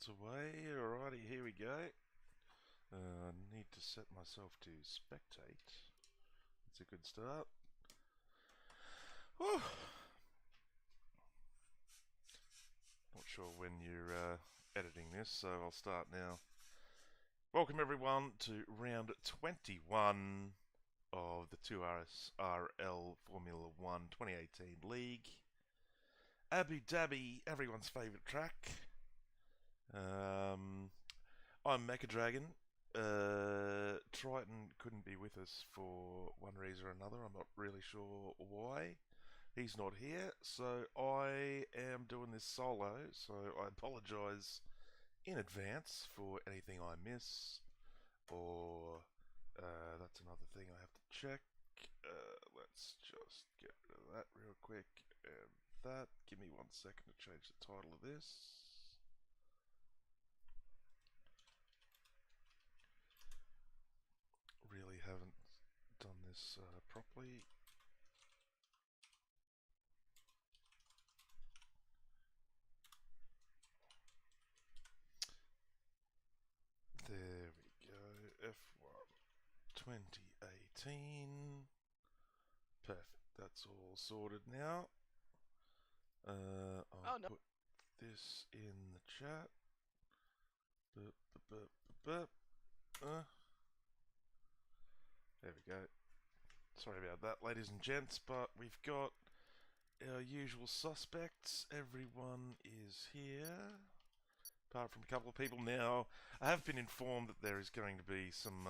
That's away. Alrighty, here we go. Need to set myself to spectate. That's a good start. Whew. Not sure when you're editing this, so I'll start now. Welcome everyone to round 21 of the 2RSRL Formula 1 2018 League. Abu Dhabi, everyone's favourite track. I'm Mechadragon. Triton couldn't be with us for one reason or another. I'm not really sure why. He's not here, so I am doing this solo, so I apologise in advance for anything I miss, or that's another thing I have to check. Let's just get rid of that real quick, and that. Give me 1 second to change the title of this. Really haven't done this properly. There we go, F1 2018. Perfect, that's all sorted now. I'll put this in the chat. There we go. Sorry about that, ladies and gents, but we've got our usual suspects. Everyone is here, apart from a couple of people. Now, I have been informed that there is going to be some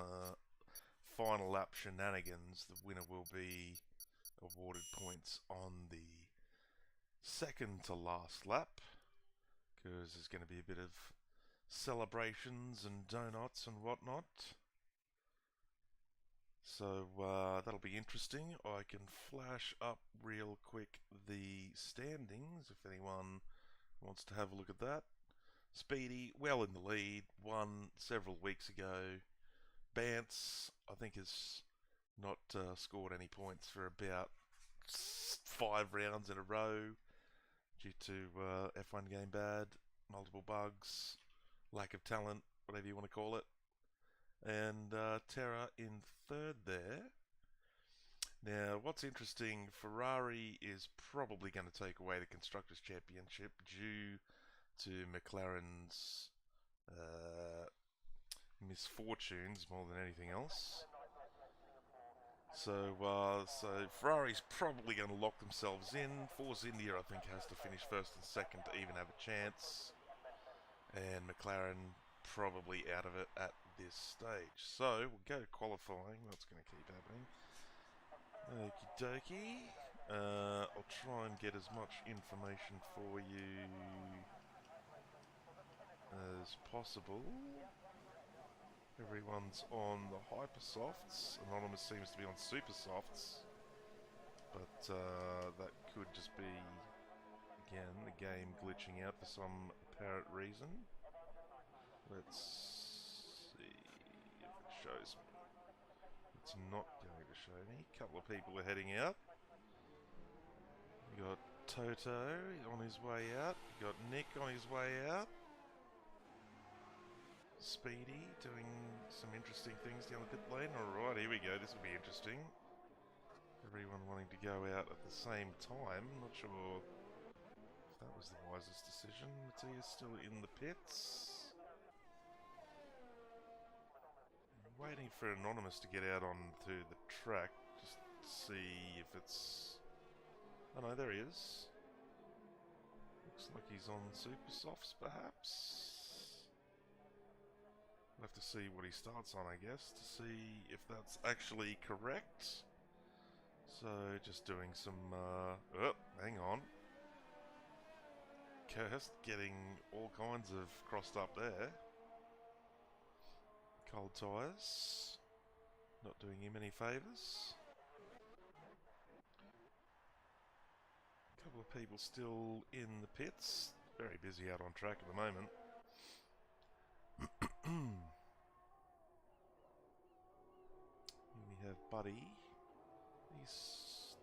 final lap shenanigans. The winner will be awarded points on the second to last lap, because there's going to be a bit of celebrations and donuts and whatnot. So that'll be interesting. I can flash up real quick the standings if anyone wants to have a look at that. Speedy, well in the lead, won several weeks ago. Bance, I think, has not scored any points for about 5 rounds in a row due to F1 game bad, multiple bugs, lack of talent, whatever you want to call it. And Terra in third there. Now, what's interesting, Ferrari is probably going to take away the Constructors' Championship due to McLaren's misfortunes more than anything else. So Ferrari's probably going to lock themselves in. Force India, I think, has to finish first and second to even have a chance. And McLaren probably out of it at this stage. So we'll go to qualifying. That's going to keep happening. Okie dokie. I'll try and get as much information for you as possible. Everyone's on the Hypersofts. Anonymous seems to be on Supersofts. But that could just be, again, the game glitching out for some apparent reason. Let's see if it shows me. It's not going to show me. A couple of people are heading out. We got Toto on his way out. We got Nick on his way out. Speedy doing some interesting things down the pit lane. Alright, here we go. This will be interesting. Everyone wanting to go out at the same time. Not sure if that was the wisest decision. Matthias still in the pits. Waiting for Anonymous to get out onto the track, just to see if it's... Oh no, there he is. Looks like he's on Supersofts, perhaps. We'll have to see what he starts on, I guess, to see if that's actually correct. So, just doing some... oh, hang on. Cursed getting all kinds of crossed up there. Cold tyres, not doing him any favours. A couple of people still in the pits, very busy out on track at the moment. Here we have Buddy. He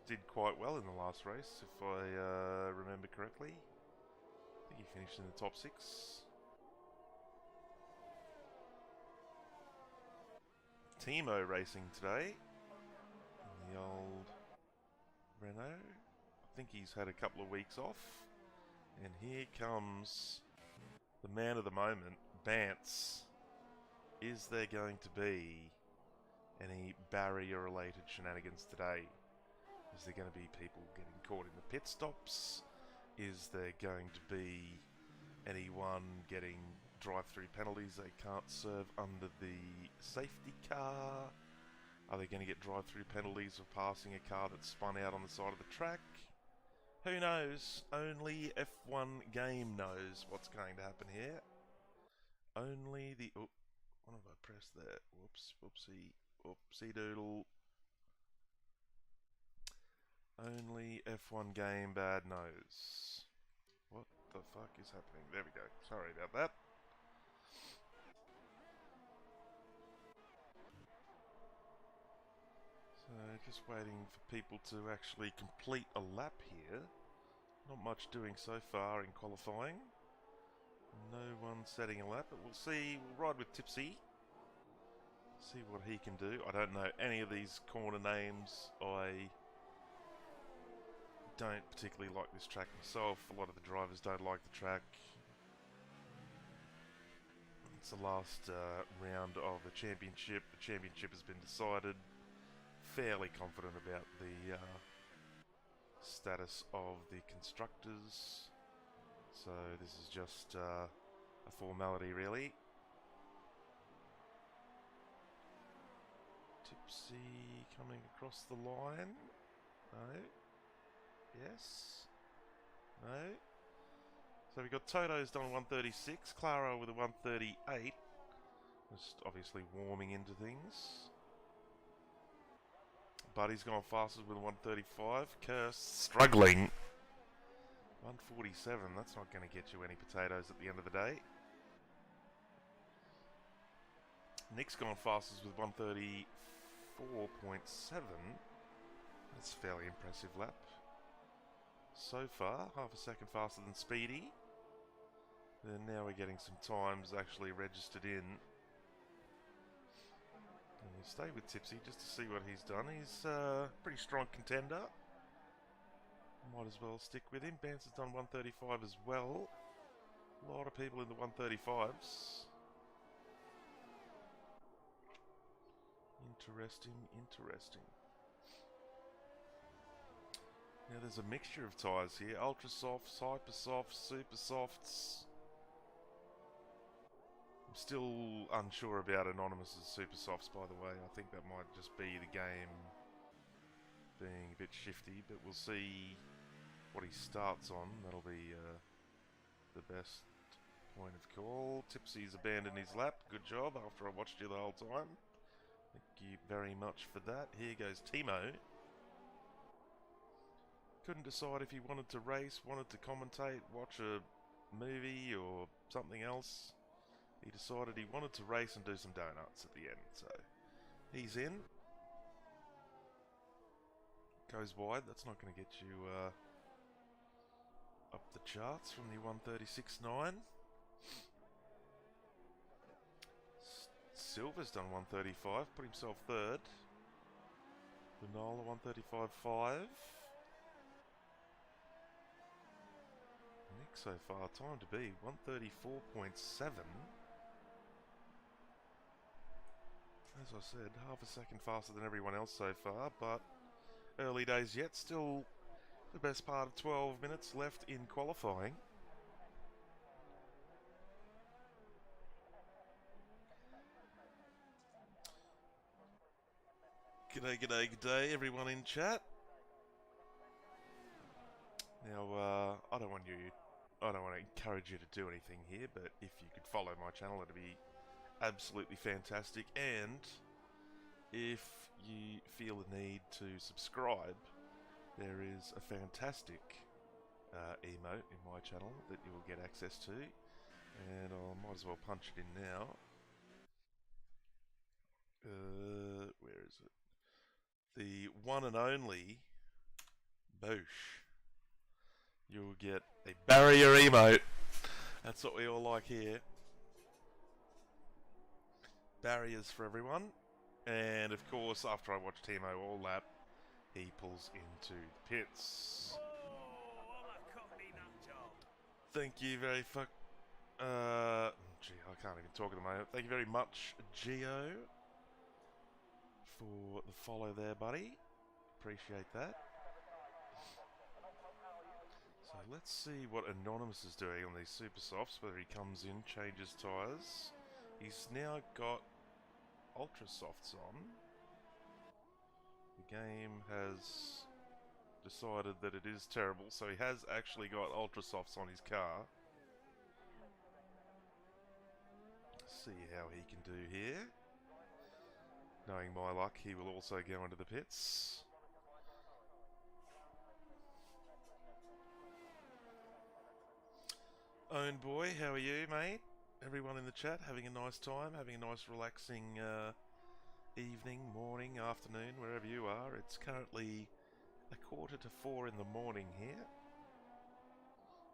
did quite well in the last race, if I remember correctly. I think he finished in the top 6. Timo racing today. In the old Renault. I think he's had a couple of weeks off. And here comes the man of the moment, Bance. Is there going to be any barrier-related shenanigans today? Is there going to be people getting caught in the pit stops? Is there going to be anyone getting drive-through penalties they can't serve under the safety car? Are they going to get drive-through penalties for passing a car that spun out on the side of the track? Who knows? Only F1 game knows what's going to happen here. Only the... Oh, what have I pressed there? Whoops, whoopsie, whoopsie doodle. Only F1 game bad knows. What the fuck is happening? There we go. Sorry about that. So, just waiting for people to actually complete a lap here. Not much doing so far in qualifying. No one setting a lap, but we'll see. We'll ride with Tipsy. See what he can do. I don't know any of these corner names. I don't particularly like this track myself. A lot of the drivers don't like the track. It's the last round of the championship. The championship has been decided. Fairly confident about the status of the constructors. So this is just a formality, really. Tipsy coming across the line. No. Yes. No. So we've got Toto's done 136, Claro with a 138. Just obviously warming into things. Buddy's gone fastest with a 135. Curse struggling. 147, that's not going to get you any potatoes at the end of the day. Nick's gone fastest with 134.7. That's a fairly impressive lap. So far, half a second faster than Speedy. And now we're getting some times actually registered in. And we'll stay with Tipsy just to see what he's done. He's a pretty strong contender. Might as well stick with him. Bance has done 135 as well. A lot of people in the 135s. Interesting, interesting. Now there's a mixture of tyres here. Ultra softs, hyper softs, super softs. I'm still unsure about Anonymous's super softs, by the way. I think that might just be the game being a bit shifty, but we'll see what he starts on. That'll be the best point of call. Tipsy's abandoned his lap. Good job after I watched you the whole time. Thank you very much for that. Here goes Timo. Couldn't decide if he wanted to race, wanted to commentate, watch a movie or something else. He decided he wanted to race and do some donuts at the end, so he's in. Goes wide, that's not going to get you up the charts from the 136.9. Silver's done 135, put himself third. Vinola 135.5. Nick so far, time to be 134.7. As I said, half a second faster than everyone else so far, but early days yet. Still the best part of 12 minutes left in qualifying. G'day, g'day, g'day, everyone in chat. Now, I don't want to encourage you to do anything here, but if you could follow my channel, it'd be absolutely fantastic. And if you feel the need to subscribe, there is a fantastic emote in my channel that you will get access to, and I might as well punch it in now. Where is it? The one and only Boosh. You'll get a barrier emote. That's what we all like here. Barriers for everyone. And of course, after I watch Timo all lap, he pulls into the pits. Thank you very gee, I can't even talk at the moment. Thank you very much, Geo, for the follow there, buddy. Appreciate that. So let's see what Anonymous is doing on these Super Softs, whether he comes in, changes tyres. He's now got Ultra Softs on. The game has decided that it is terrible, so he has actually got Ultra Softs on his car. See how he can do here. Knowing my luck, he will also go into the pits. Own boy, how are you, mate? Everyone in the chat having a nice time, having a nice relaxing evening, morning, afternoon, wherever you are. It's currently 3:45 in the morning here.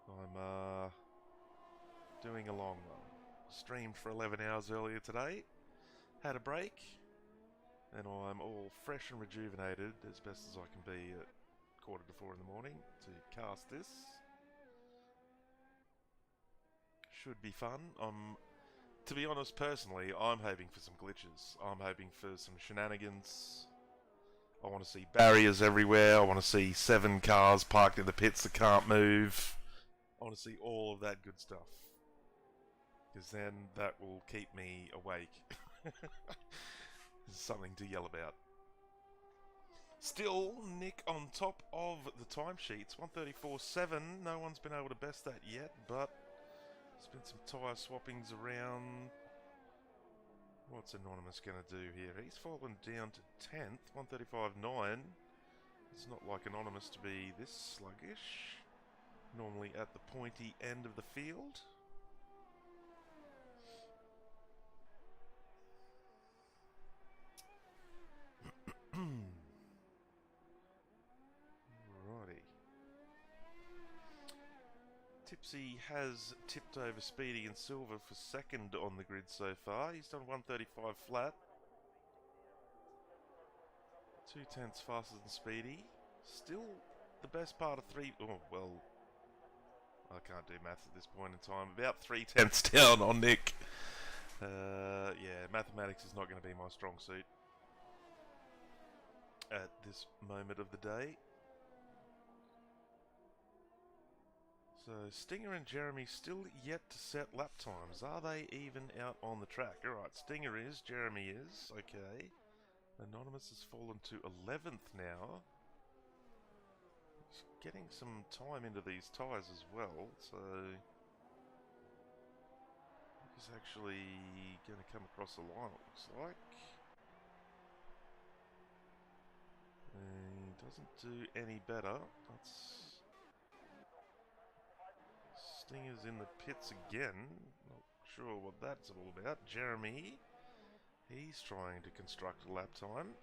I'm doing a long one. Streamed for 11 hours earlier today. Had a break. And I'm all fresh and rejuvenated as best as I can be at 3:45 in the morning to cast this. Should be fun. To be honest, personally, I'm hoping for some glitches. I'm hoping for some shenanigans. I want to see barriers everywhere. I want to see 7 cars parked in the pits that can't move. I want to see all of that good stuff. Because then that will keep me awake. There's something to yell about. Still, Nick on top of the timesheets. 134.7. No one's been able to best that yet, but there's been some tyre swappings around. What's Anonymous going to do here? He's fallen down to 10th. 135.9. It's not like Anonymous to be this sluggish. Normally at the pointy end of the field. Alrighty. Tipsy has tipped over Speedy and Silver for second on the grid so far. He's done 135 flat. 0.2 faster than Speedy. Still the best part of 3... Oh, well... I can't do maths at this point in time. About 0.3 down on Nick. Yeah, mathematics is not going to be my strong suit at this moment of the day. So Stinger and Jeremy still yet to set lap times. Are they even out on the track? Alright, Stinger is, Jeremy is, okay. Anonymous has fallen to 11th now. He's getting some time into these tyres as well, so... he's actually going to come across the line, it looks like. And he doesn't do any better. That's... Stinger's in the pits again. Not sure what that's all about. Jeremy, he's trying to construct a lap time.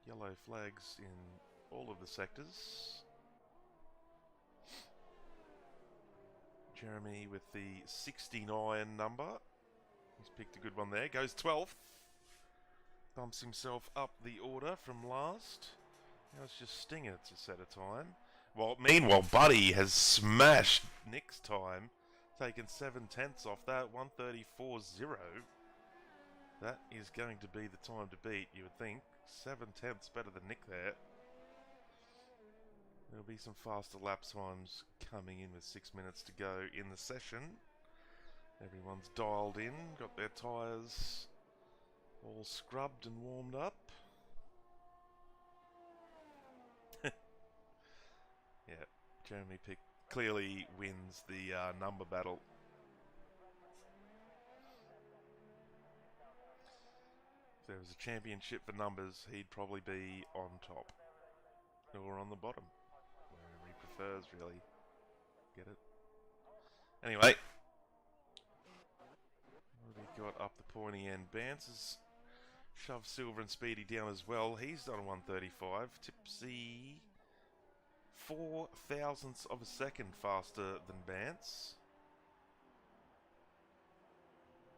Yellow flags in all of the sectors. Jeremy with the 69 number. He's picked a good one there. Goes 12th. Bumps himself up the order from last. Now it's just Stinger to set a time. Well, meanwhile, Buddy has smashed Nick's time. Taken 7/10 off that. 134.0. That is going to be the time to beat, you would think. 7/10 better than Nick there. There'll be some faster lap times coming in with 6 minutes to go in the session. Everyone's dialed in, got their tyres all scrubbed and warmed up. Yeah, Jeremy Pick clearly wins the number battle. If there was a championship for numbers, he'd probably be on top. Or on the bottom. Wherever he prefers, really. Get it? Anyway. What have we got up the pointy end? Bance has shoved Silver and Speedy down as well. He's done 135. Tipsy... 4 thousandths of a second faster than Bance.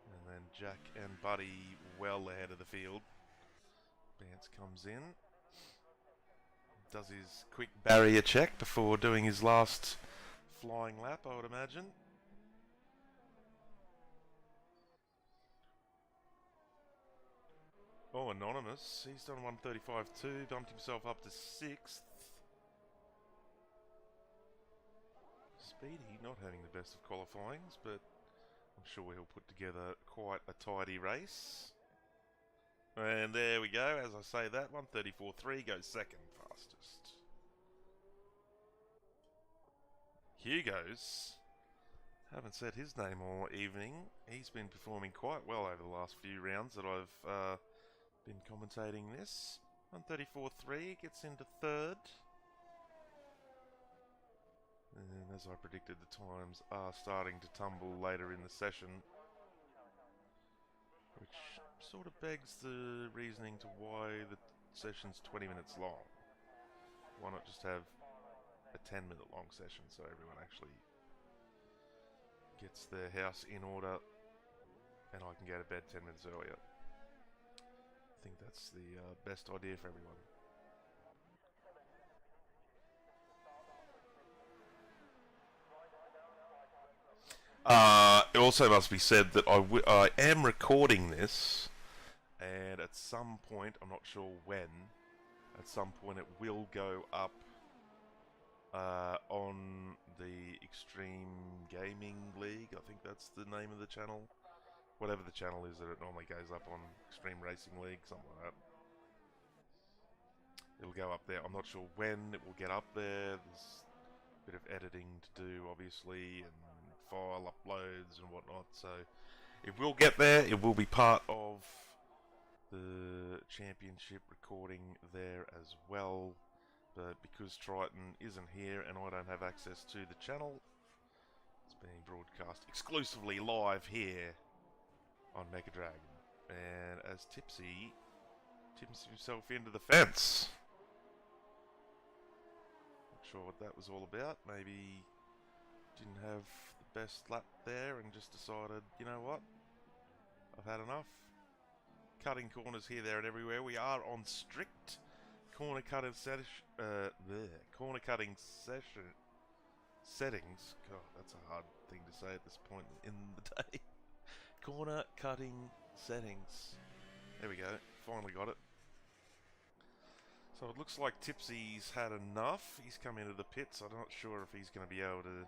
And then Jack and Buddy well ahead of the field. Bance comes in, does his quick barrier check before doing his last flying lap, I would imagine. Oh, Anonymous, he's done 1:35.2, bumped himself up to 6th. Speedy not having the best of qualifyings, but I'm sure he'll put together quite a tidy race. And there we go, as I say that, 1:34.3 goes second fastest. Hugo's, haven't said his name all evening. He's been performing quite well over the last few rounds that I've been commentating this. 1:34.3 gets into third. And as I predicted, the times are starting to tumble later in the session, which sort of begs the reasoning to why the session's 20 minutes long. Why not just have a 10-minute long session so everyone actually gets their house in order and I can go to bed 10 minutes earlier. I think that's the best idea for everyone. It also must be said that I am recording this, and at some point, I'm not sure when, at some point it will go up on the Extreme Gaming League. I think that's the name of the channel. Whatever the channel is that it normally goes up on, Extreme Racing League, something like that. It'll go up there. I'm not sure when it will get up there. There's a bit of editing to do, obviously, and file uploads and whatnot, so it will get there. It will be part of the championship recording there as well, but because Triton isn't here and I don't have access to the channel, it's being broadcast exclusively live here on Mega Dragon. And as Tipsy tips himself into the fence, not sure what that was all about. Maybe didn't have the best lap there and just decided, you know what, I've had enough. Cutting corners here, there and everywhere. We are on strict corner cutting settings. God, that's a hard thing to say at this point in the day. Corner cutting settings. There we go, finally got it. So it looks like Tipsy's had enough. He's come into the pits. I'm not sure if he's going to be able to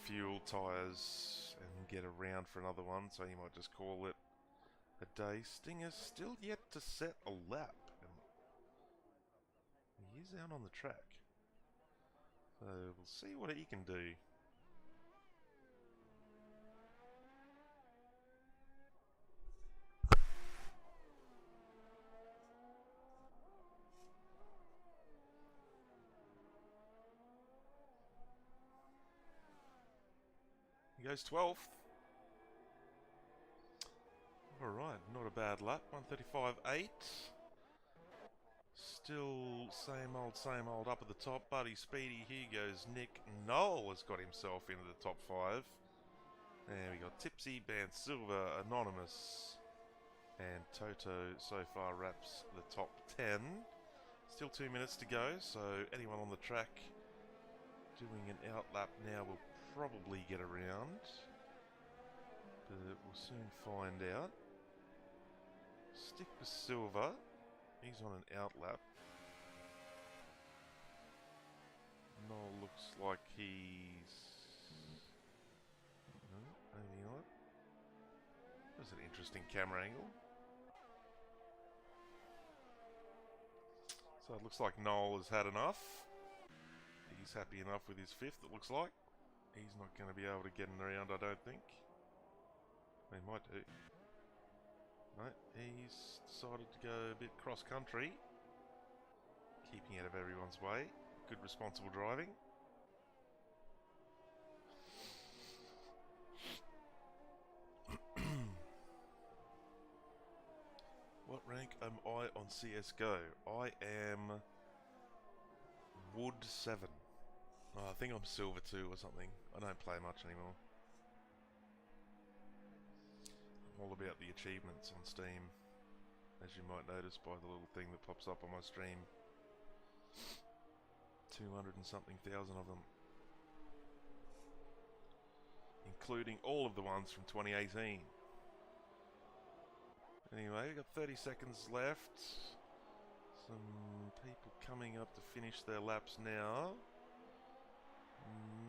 fuel tyres and get around for another one, so he might just call it a day. Stinger's still yet to set a lap, and he is out on the track, so we'll see what he can do. He goes 12th. Alright, not a bad lap. 1:35.8. Still same old up at the top. Buddy, Speedy, Hugo's, Nick, Noel has got himself into the top 5. And we got Tipsy, Band Silver, Anonymous, and Toto so far wraps the top 10. Still 2 minutes to go, so anyone on the track doing an out lap now will probably get around, but we'll soon find out. Stick with Silver, he's on an out lap. Noel looks like he's... no, maybe not. That's an interesting camera angle. So it looks like Noel has had enough. He's happy enough with his 5th, it looks like. He's not going to be able to get him around, I don't think. He might do. No, he's decided to go a bit cross-country, keeping out of everyone's way. Good responsible driving. What rank am I on CSGO? I am Wood 7. Oh, I think I'm Silver 2 or something. I don't play much anymore. all about the achievements on Steam, as you might notice by the little thing that pops up on my stream. 200 and something thousand of them, including all of the ones from 2018. Anyway, we've got 30 seconds left. Some people coming up to finish their laps now.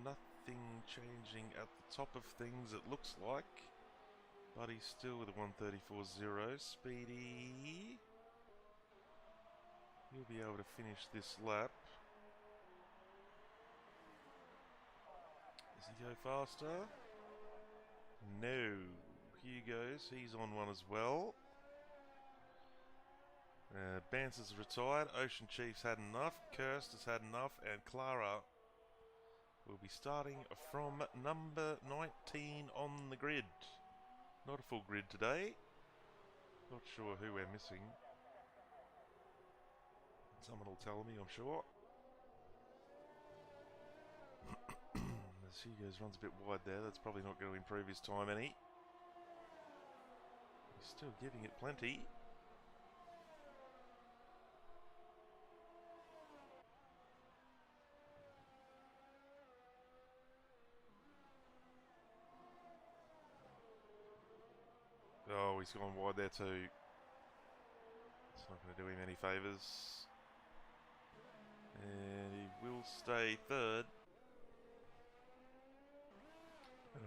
Nothing changing at the top of things, it looks like. Buddy's still with a 1:34.0. Speedy. He'll be able to finish this lap. Does he go faster? No. Here goes. He's on one as well. Bance has retired. Ocean Chief's had enough. Kirst has had enough. And Clara will be starting from number 19 on the grid. Not a full grid today. Not sure who we're missing. Someone will tell me, I'm sure. As Hugo's runs a bit wide there, that's probably not going to improve his time any. He's still giving it plenty. Oh, he's gone wide there too. It's not going to do him any favours. And he will stay third.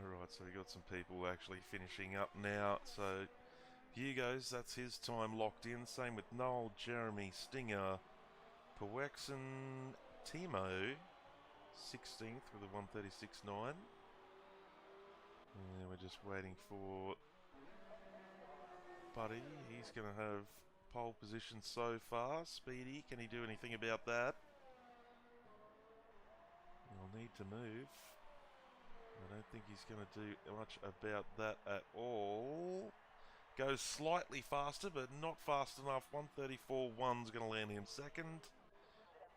Alright, so we got some people actually finishing up now. So Hugo's, that's his time locked in. Same with Noel, Jeremy, Stinger, Powexen, Timo, 16th with a 1:36.9. And we're just waiting for Buddy. He's going to have pole position so far. Speedy, can he do anything about that? He'll need to move. I don't think he's going to do much about that at all. Goes slightly faster, but not fast enough. 1:34.1's going to land him second.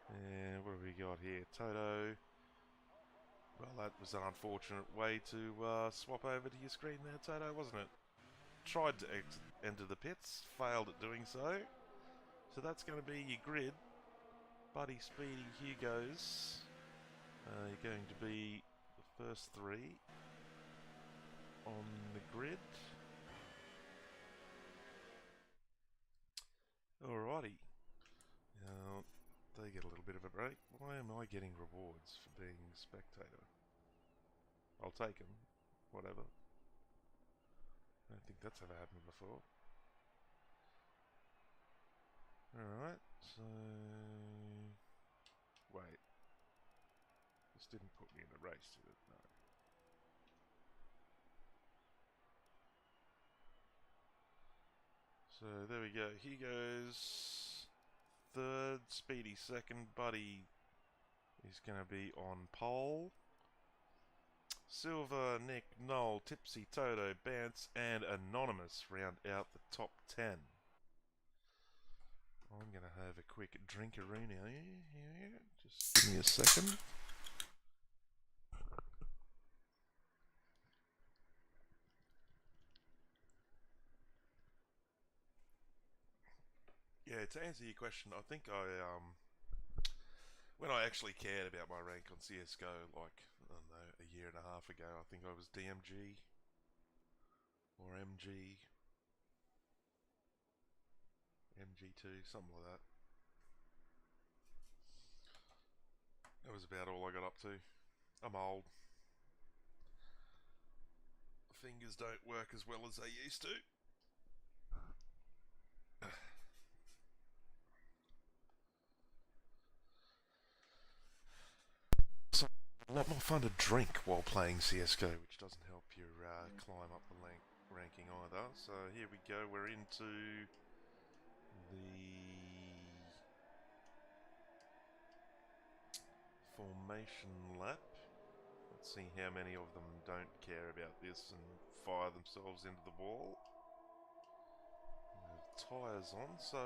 And what have we got here? Toto. Well, that was an unfortunate way to swap over to your screen there, Toto, wasn't it? Tried to enter the pits, failed at doing so. So that's going to be your grid. Buddy, Speedy, Hugo's. You're going to be the first three on the grid. Alrighty. Now, they get a little bit of a break. Why am I getting rewards for being a spectator? I'll take them. Whatever. I don't think that's ever happened before. Alright, so... Wait. This didn't put me in a race, did it? No. So there we go. He goes third, Speedy second, Buddy is going to be on pole. Silver, Nick, Noel, Tipsy, Toto, Bance, and Anonymous round out the top 10. I'm going to have a quick drinkaroo now. Just give me a second. Yeah, to answer your question, I think when I actually cared about my rank on CSGO, like, I don't know, a year and a half ago, I think I was DMG or MG, MG2, something like that. That was about all I got up to. I'm old. Fingers don't work as well as they used to. It's a lot more fun to drink while playing CSGO, which doesn't help you climb up the ranking either. So here we go, we're into the formation lap. Let's see how many of them don't care about this and fire themselves into the wall. Tyres on, so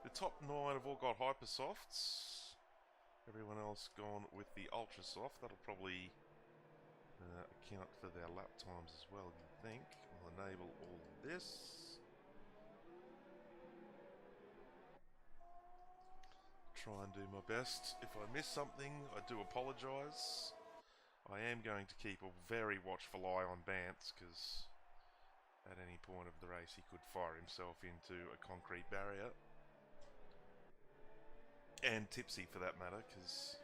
the top 9 have all got Hypersofts. Everyone else gone with the Ultra Soft. That'll probably account for their lap times as well, you'd think. I'll enable all of this. Try and do my best. If I miss something, I do apologise. I am going to keep a very watchful eye on Bance, because at any point of the race he could fire himself into a concrete barrier. And Tipsy for that matter, because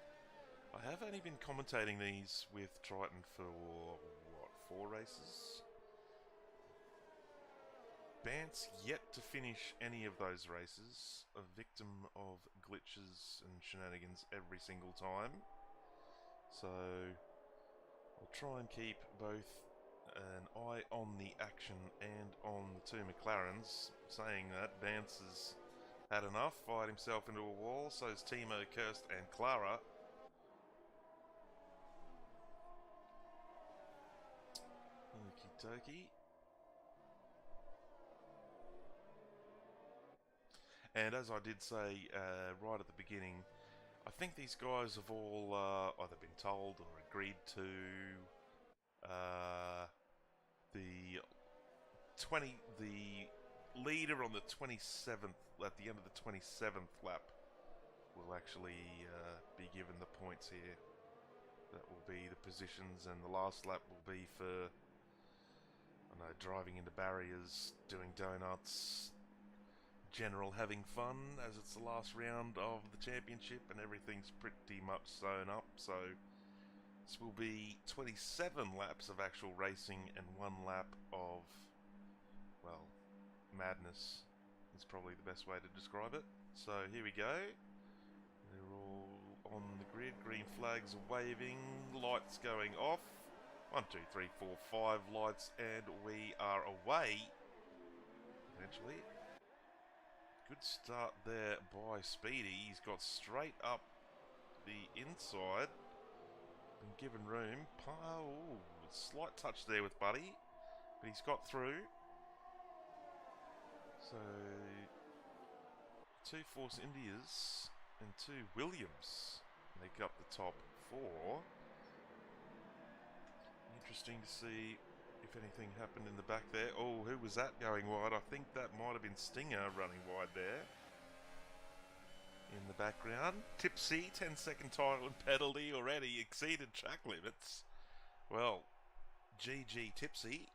I have only been commentating these with Triton for, what, 4 races? Bance yet to finish any of those races, a victim of glitches and shenanigans every single time. So I'll try and keep both an eye on the action and on the 2 McLarens. Saying that, Bance has had enough, fired himself into a wall, so's Timo, Kirst and Clara. Okie dokie. And as I did say right at the beginning, I think these guys have all either been told or agreed to the leader on the 27th, at the end of the 27th lap, will actually be given the points here. That will be the positions, and the last lap will be for, I don't know, driving into barriers, doing donuts, general having fun, as it's the last round of the championship and everything's pretty much sewn up. So this will be 27 laps of actual racing and 1 lap of, well, madness is probably the best way to describe it. So here we go. They're all on the grid. Green flags are waving, lights going off. 1, 2, 3, 4, 5 lights, and we are away. Eventually. Good start there by Speedy. He's got straight up the inside. Been given room. Oh, slight touch there with Buddy, but he's got through. So 2 Force Indias and 2 Williams make up the top 4. Interesting to see if anything happened in the back there. Oh, who was that going wide? I think that might have been Stinger running wide there. In the background, Tipsy, 10-second title and penalty already exceeded track limits. Well, GG Tipsy.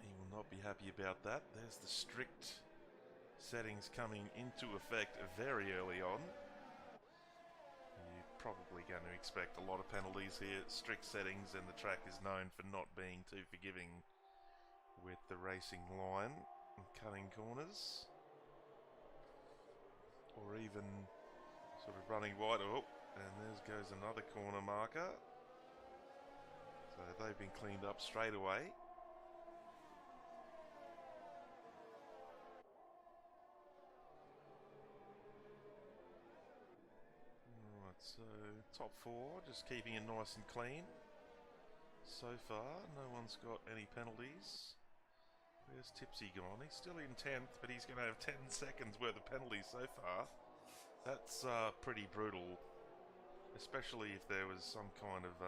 He will not be happy about that. There's the strict settings coming into effect very early on. You're probably going to expect a lot of penalties here. Strict settings, and the track is known for not being too forgiving with the racing line and cutting corners. Or even sort of running wide. Oh, and there goes another corner marker. So they've been cleaned up straight away. Alright, so top 4, just keeping it nice and clean. So far, no one's got any penalties. Where's Tipsy gone? He's still in 10th, but he's going to have 10 seconds worth of penalties so far. That's pretty brutal, especially if there was some kind of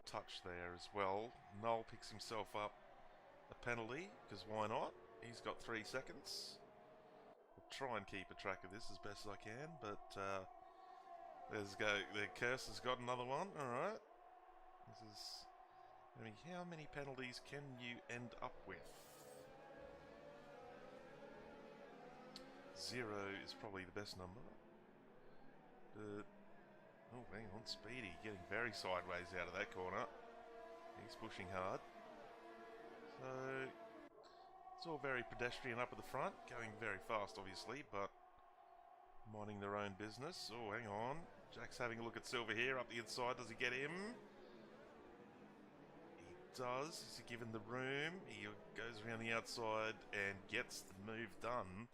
touch there as well. Noel picks himself up a penalty, because why not? He's got 3 seconds. I'll try and keep a track of this as best as I can, but there's go. The curse has got another one. Alright. This is... I mean, how many penalties can you end up with? 0 is probably the best number. But, oh, hang on, Speedy getting very sideways out of that corner. He's pushing hard. So, it's all very pedestrian up at the front, going very fast, obviously, but minding their own business. Oh, hang on. Jack's having a look at Silver here, up the inside. Does he get him? Does. Is he given the room? He goes around the outside and gets the move done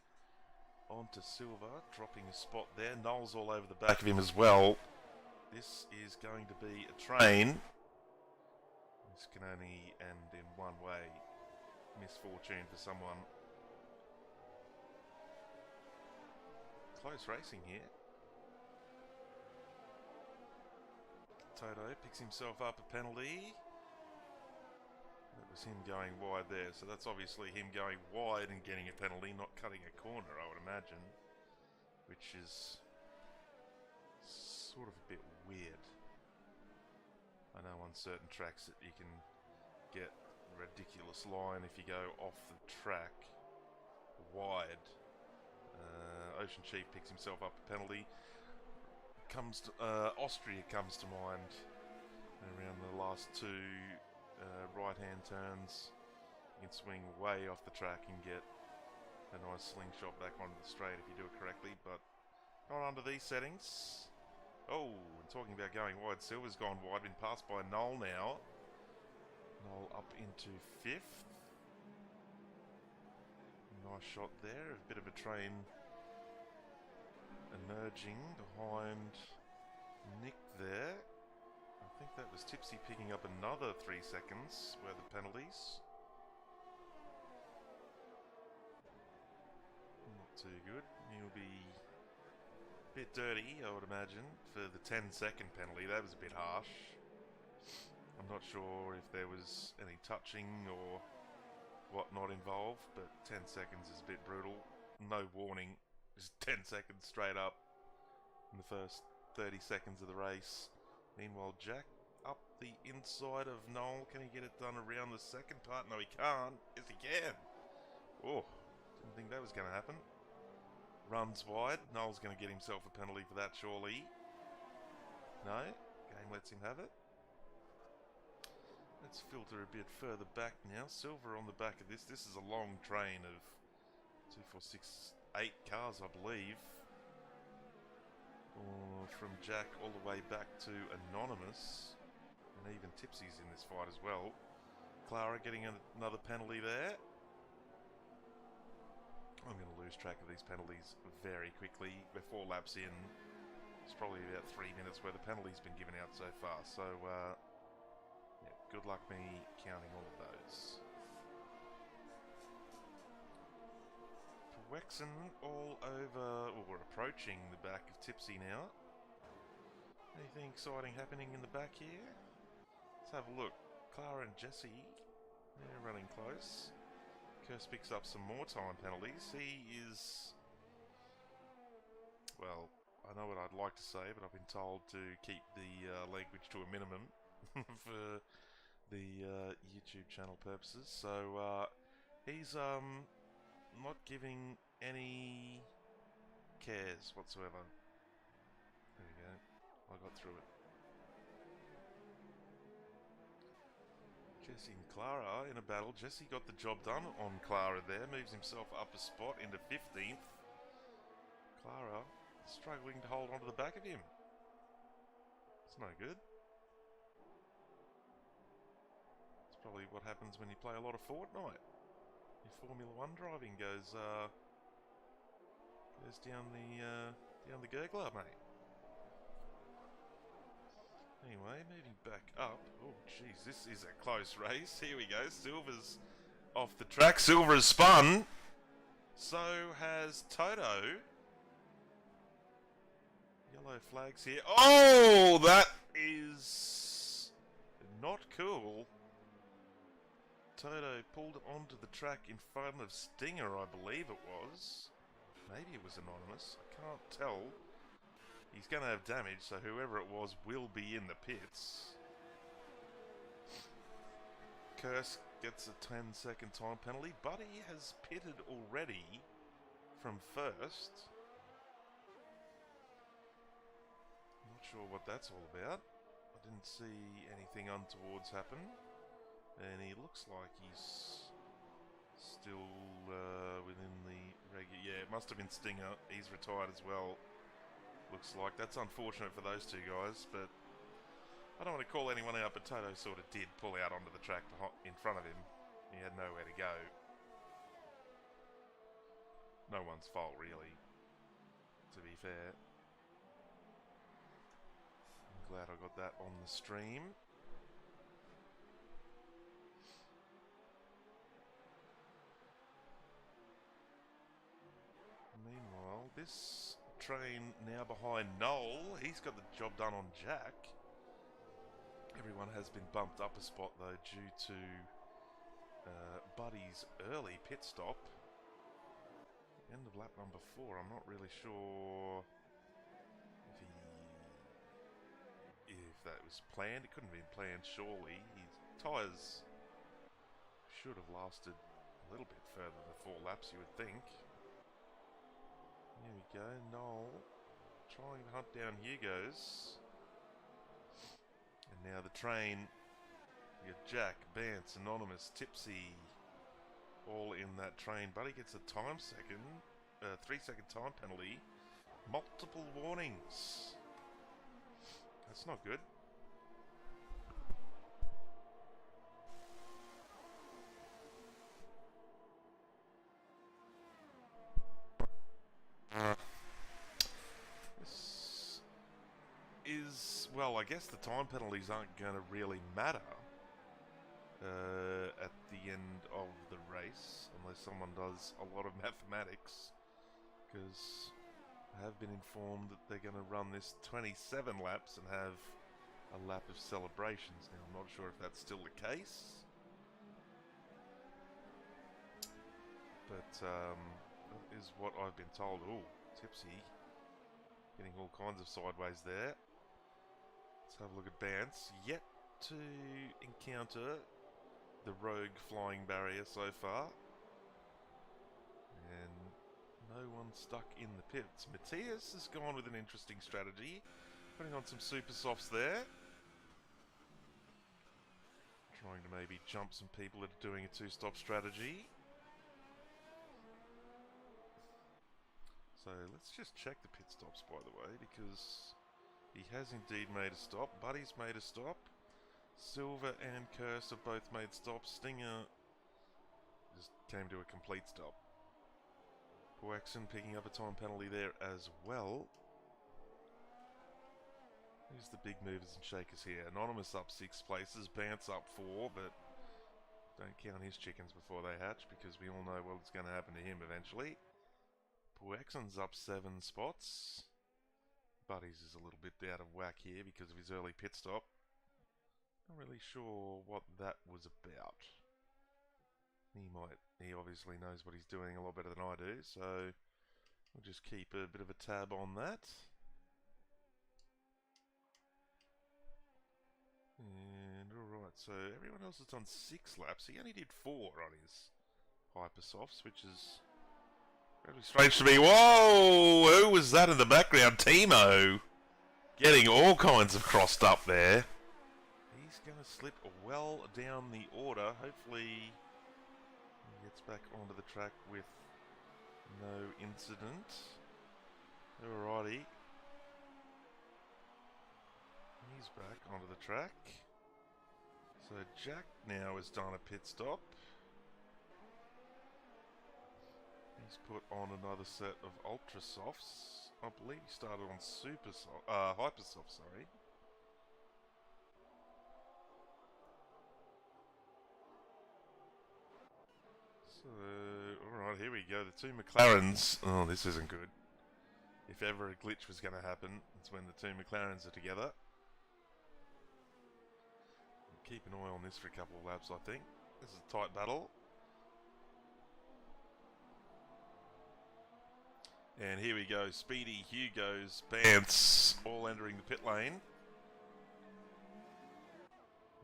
onto Silver, dropping a spot there. Noel's all over the back of him as well. This is going to be a train. This can only end in one way. Misfortune for someone. Close racing here. Toto picks himself up a penalty. That was him going wide there, so that's obviously him going wide and getting a penalty, not cutting a corner, I would imagine. Which is sort of a bit weird. I know on certain tracks that you can get a ridiculous line if you go off the track wide. Ocean Chief picks himself up a penalty. Austria comes to mind around the last two right-hand turns. You can swing way off the track and get a nice slingshot back onto the straight if you do it correctly, but not under these settings. Oh, and talking about going wide, Silver's gone wide, been passed by Noel now. Noel up into 5th. Nice shot there, a bit of a train emerging behind Nick there. I think that was Tipsy picking up another 3 seconds worth of penalties. Not too good. He'll be a bit dirty, I would imagine, for the 10-second penalty. That was a bit harsh. I'm not sure if there was any touching or whatnot involved, but 10 seconds is a bit brutal. No warning, just 10 seconds straight up in the first 30 seconds of the race. Meanwhile, Jack up the inside of Noel. Can he get it done around the second part? No, he can't. Yes, he can. Oh, didn't think that was going to happen. Runs wide. Noel's going to get himself a penalty for that, surely. No, game lets him have it. Let's filter a bit further back now. Silver on the back of this. This is a long train of 2, 4, 6, 8 cars, I believe. Or from Jack all the way back to Anonymous. And even Tipsy's in this fight as well. Clara getting another penalty there. I'm going to lose track of these penalties very quickly. We're 4 laps in. It's probably about 3 minutes where the penalty's been given out so far. So, yeah, good luck me counting all of those. Wexen all over, well, we're approaching the back of Tipsy now. Anything exciting happening in the back here? Let's have a look. Clara and Jesse, they're running close. Curse picks up some more time penalties. He is, well, I know what I'd like to say, but I've been told to keep the language to a minimum for the YouTube channel purposes. So he's not giving any cares whatsoever. There we go. I got through it. Jesse and Clara in a battle. Jesse got the job done on Clara there. Moves himself up a spot into 15th. Clara struggling to hold onto the back of him. It's no good. It's probably what happens when you play a lot of Fortnite. Your Formula 1 driving goes down the gurgler, mate. Anyway, moving back up. Oh, jeez, this is a close race. Here we go. Silver's off the track. Silver has spun. So has Toto. Yellow flags here. Oh, that is not cool. Toto pulled onto the track in front of Stinger, I believe it was. Maybe it was Anonymous. I can't tell. He's going to have damage, so whoever it was will be in the pits. Curse gets a 10-second time penalty, but he has pitted already from first. Not sure what that's all about. I didn't see anything untowards happen. And he looks like he's still within the regular... Yeah, it must have been Stinger. He's retired as well. Looks like. That's unfortunate for those two guys, but I don't want to call anyone out, but Toto sort of did pull out onto the track in front of him. He had nowhere to go. No one's fault, really, to be fair. I'm glad I got that on the stream. Meanwhile, this train now behind Noel. He's got the job done on Jack. Everyone has been bumped up a spot though due to Buddy's early pit stop. End of lap number 4. I'm not really sure if that was planned. It couldn't have been planned, surely. His tyres should have lasted a little bit further than 4 laps, you would think. Here we go, Noel trying to hunt down Hugo's. And now the train, you got Jack, Bance, Anonymous, Tipsy, all in that train. Buddy gets a 3-second time penalty. Multiple warnings. That's not good. This is, well, I guess the time penalties aren't going to really matter at the end of the race, unless someone does a lot of mathematics, because I have been informed that they're going to run this 27 laps and have a lap of celebrations. Now, I'm not sure if that's still the case, but that is what I've been told. Oh, Tipsy getting all kinds of sideways there. Let's have a look at Bance. Yet to encounter the rogue flying barrier so far. And no one stuck in the pits. Matthias has gone with an interesting strategy, putting on some super softs there. Trying to maybe jump some people that are doing a 2-stop strategy. So let's just check the pit stops, by the way, because he has indeed made a stop. Buddy's made a stop. Silver and Curse have both made stops. Stinger just came to a complete stop. Poaxon picking up a time penalty there as well. Who's the big movers and shakers here? Anonymous up 6 places, Bance up 4, but don't count his chickens before they hatch, because we all know what's going to happen to him eventually. Poaxon's up 7 spots. Buddy's is a little bit out of whack here because of his early pit stop. Not really sure what that was about. He obviously knows what he's doing a lot better than I do, so we'll just keep a bit of a tab on that. And alright, so everyone else has done 6 laps. He only did 4 on his Hypersofts, which is really strange to me. Whoa! Who was that in the background? Timo! Getting all kinds of crossed up there. He's going to slip well down the order. Hopefully he gets back onto the track with no incident. Alrighty. He's back onto the track. So Jack now has done a pit stop. He's put on another set of Ultra Softs. I believe he started on Hyper Soft, sorry. So, alright, here we go. The 2 McLarens. Oh, this isn't good. If ever a glitch was going to happen, it's when the 2 McLarens are together. Keep an eye on this for a couple of laps, I think. This is a tight battle. And here we go. Speedy, Hugo's, Bance, all entering the pit lane.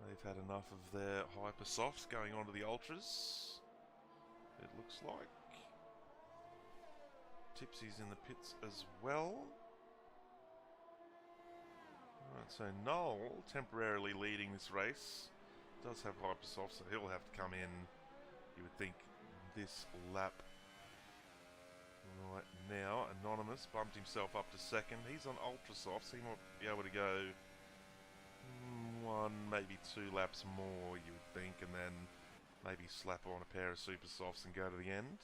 They've had enough of their Hyper Softs going on to the Ultras, it looks like. Tipsy's in the pits as well. Alright, so Noel, temporarily leading this race, does have Hyper Soft, so he'll have to come in, you would think, this lap. Right now, Anonymous bumped himself up to 2nd. He's on Ultra Softs. He might be able to go 1, maybe 2 laps more, you would think, and then maybe slap on a pair of Super Softs and go to the end.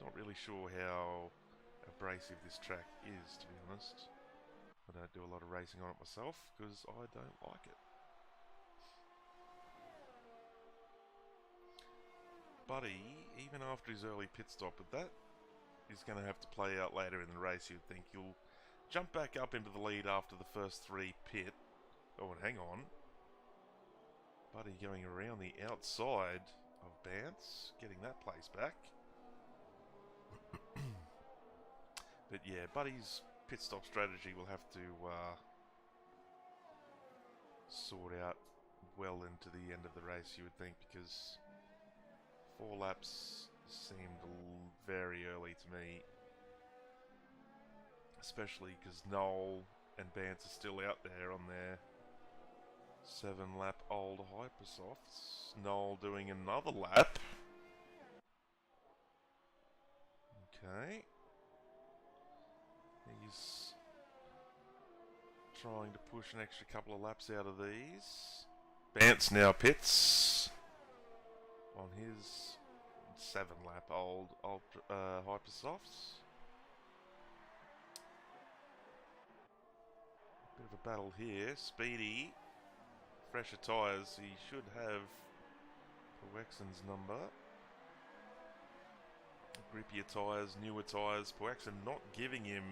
Not really sure how abrasive this track is, to be honest. I don't do a lot of racing on it myself because I don't like it. Buddy, even after his early pit stop, but that is going to have to play out later in the race, you'd think. He'll jump back up into the lead after the first 3 pit. Oh, and hang on. Buddy going around the outside of Bance, getting that place back. But yeah, Buddy's pit stop strategy will have to sort out well into the end of the race, you would think, because 4 laps seemed very early to me, especially because Noel and Bance are still out there on their 7-lap old Hypersofts. Noel doing another lap. Okay. He's trying to push an extra couple of laps out of these. Bance now pits on his 7-lap old Hypersofts. Bit of a battle here. Speedy, fresher tyres. He should have Poexon's number. Grippier tyres, newer tyres. Poexon not giving him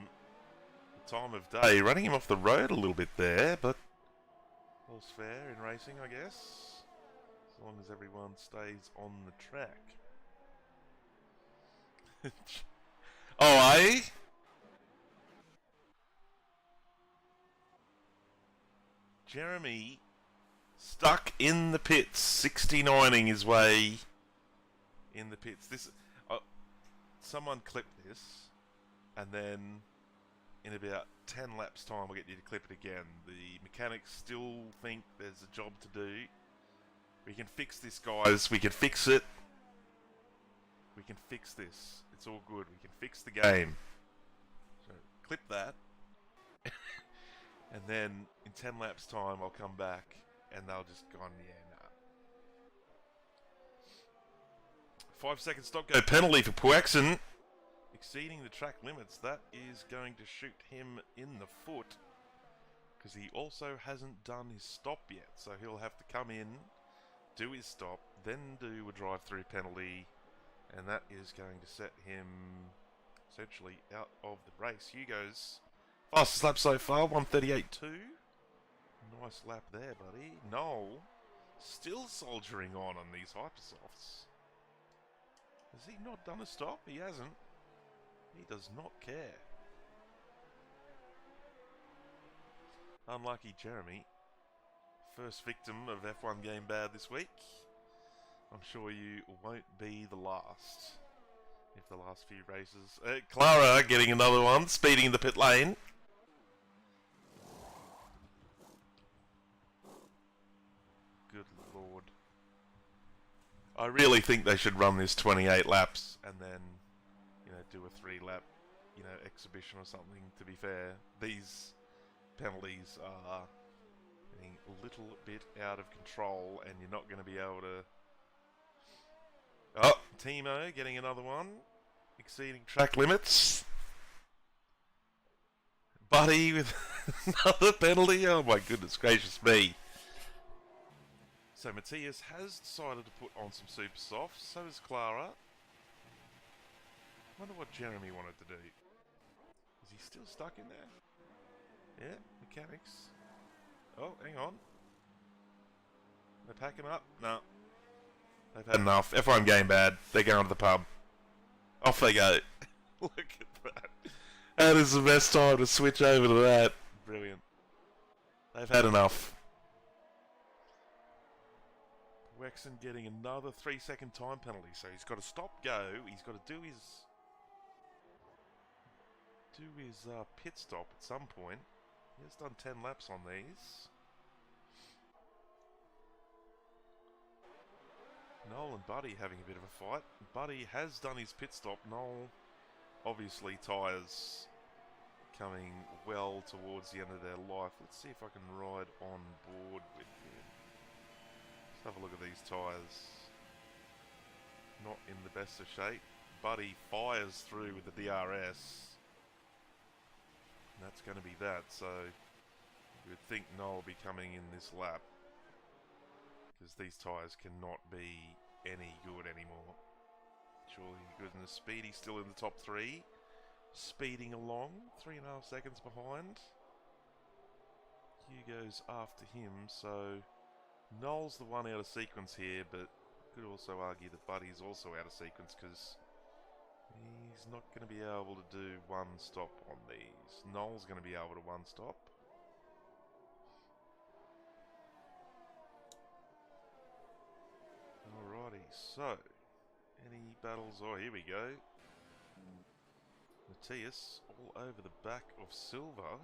the time of day, running him off the road a little bit there, but all's fair in racing, I guess, as long as everyone stays on the track. Oh, eh? Jeremy stuck in the pits, 69ing his way in the pits. This, someone clip this, and then in about 10 laps time we'll get you to clip it again. The mechanics still think there's a job to do. We can fix this, guys. We can fix it. We can fix this. It's all good. We can fix the game. So clip that. And then in 10 laps time I'll come back and they'll just go, yeah, nah. 5 second stop go penalty for Poexon. Exceeding the track limits. That is going to shoot him in the foot, because he also hasn't done his stop yet. So he'll have to come in, do his stop, then do a drive-through penalty, and that is going to set him essentially out of the race. Hugo's fastest lap so far, 1:38.2. Nice lap there, buddy. Noel still soldiering on these Hypersofts. Has he not done a stop? He hasn't. He does not care. Unlucky Jeremy. First victim of F1 Game Bad this week. I'm sure you won't be the last. If the last few races... Clara getting another one, speeding in the pit lane. Good lord. I really think they should run this 28 laps and then, you know, do a 3-lap, you know, exhibition or something. To be fair, these penalties are getting a little bit out of control, and you're not going to be able to... Oh, Timo getting another one, exceeding track limits. Buddy with another penalty. Oh my goodness gracious me. So Matthias has decided to put on some super softs. So is Clara. Wonder what Jeremy wanted to do. Is he still stuck in there? Yeah, mechanics. Oh, hang on. They're packing up? No. They've had enough. F1 Game Bad. They're going to the pub. Off they go. Look at that. That is the best time to switch over to that. Brilliant. They've had enough. Wexon getting another 3-second time penalty. So he's got to stop go. He's got to do his pit stop at some point. He has done 10 laps on these. Noel and Buddy having a bit of a fight. Buddy has done his pit stop. Noel, obviously, tyres coming well towards the end of their life. Let's see if I can ride on board with him. Let's have a look at these tyres. Not in the best of shape. Buddy fires through with the DRS. And that's going to be that. So you would think Noel will be coming in this lap, because these tyres cannot be any good anymore. Surely, goodness, Speedy still in the top 3. Speeding along, 3.5 seconds behind. Hugo's after him, so Noel's the one out of sequence here, but could also argue that Buddy's also out of sequence because he's not going to be able to do one stop on these. Noel's going to be able to one stop. Alrighty, so any battles? Oh, here we go. Matthias all over the back of Silver.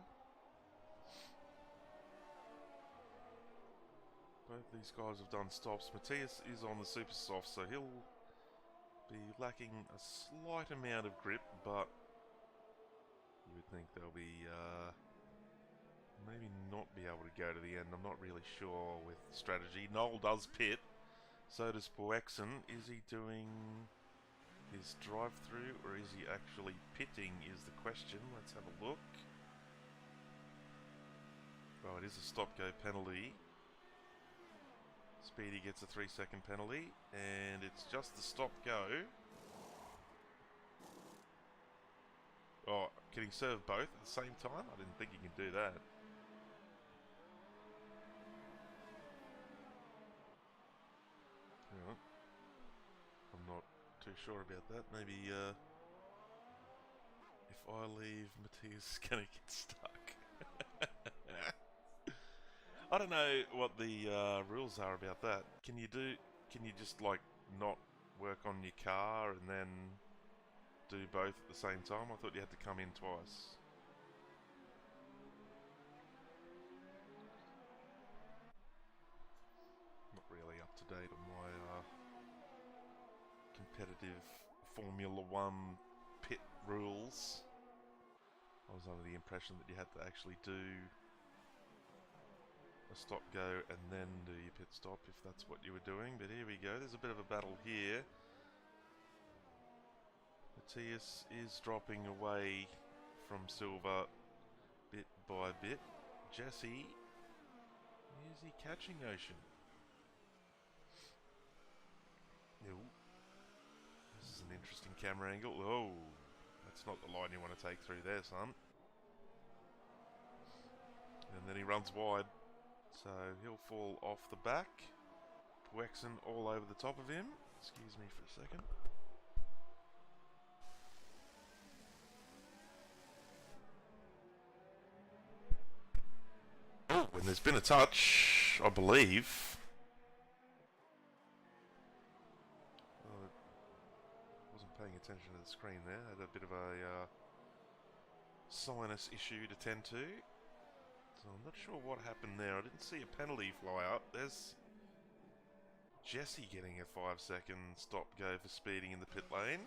Both these guys have done stops. Matthias is on the super soft, so he'll be lacking a slight amount of grip, but you would think they'll be maybe not be able to go to the end. I'm not really sure with strategy. Noel does pit, so does Poexen. Is he doing his drive-through or is he actually pitting is the question. Let's have a look. Oh, it is a stop-go penalty. Speedy gets a 3-second penalty, and it's just the stop-go. Oh, can he serve both at the same time? I didn't think he could do that. Yeah. I'm not too sure about that. Maybe if I leave, Matthias is going to get stuck. I don't know what the rules are about that. Can you just like not work on your car and then do both at the same time? I thought you had to come in twice. Not really up to date on my competitive Formula One pit rules. I was under the impression that you had to actually do a stop go and then do your pit stop if that's what you were doing, but here we go. There's a bit of a battle here. Matthias is dropping away from Silver bit by bit. Jesse, is he catching Ocean? No. This is an interesting camera angle. Oh, that's not the line you want to take through there, son. And then he runs wide. So he'll fall off the back. Poexen all over the top of him. Excuse me for a second. Oh, and there's been a touch, I believe. Oh, wasn't paying attention to the screen there. Had a bit of a sinus issue to tend to. So I'm not sure what happened there. I didn't see a penalty fly up. There's Jesse getting a 5-second stop go for speeding in the pit lane.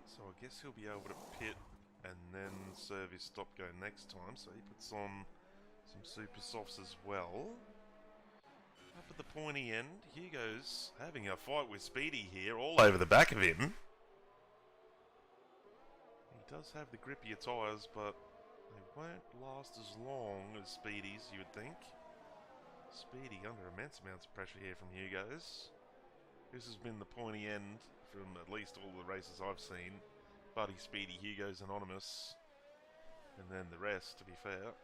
So I guess he'll be able to pit and then serve his stop go next time. So he puts on some super softs as well. Up at the pointy end, Hugo's having a fight with Speedy here, all over the back of him. He does have the grippier tyres, but they won't last as long as Speedy's, you would think. Speedy under immense amounts of pressure here from Hugo's. This has been the pointy end from at least all the races I've seen. Buddy, Speedy, Hugo's anonymous. And then the rest, to be fair.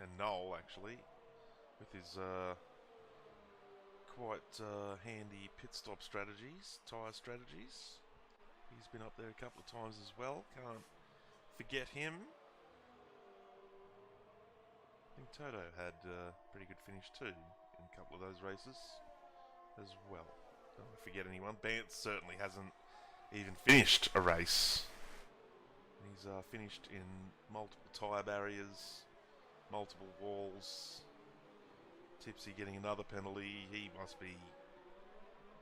And Noel, actually, with his quite handy pit stop strategies, tyre strategies. He's been up there a couple of times as well. Can't forget him. I think Toto had a pretty good finish too in a couple of those races as well. Don't forget anyone. Bance certainly hasn't even finished a race. He's finished in multiple tyre barriers, multiple walls. Tipsy getting another penalty. He must be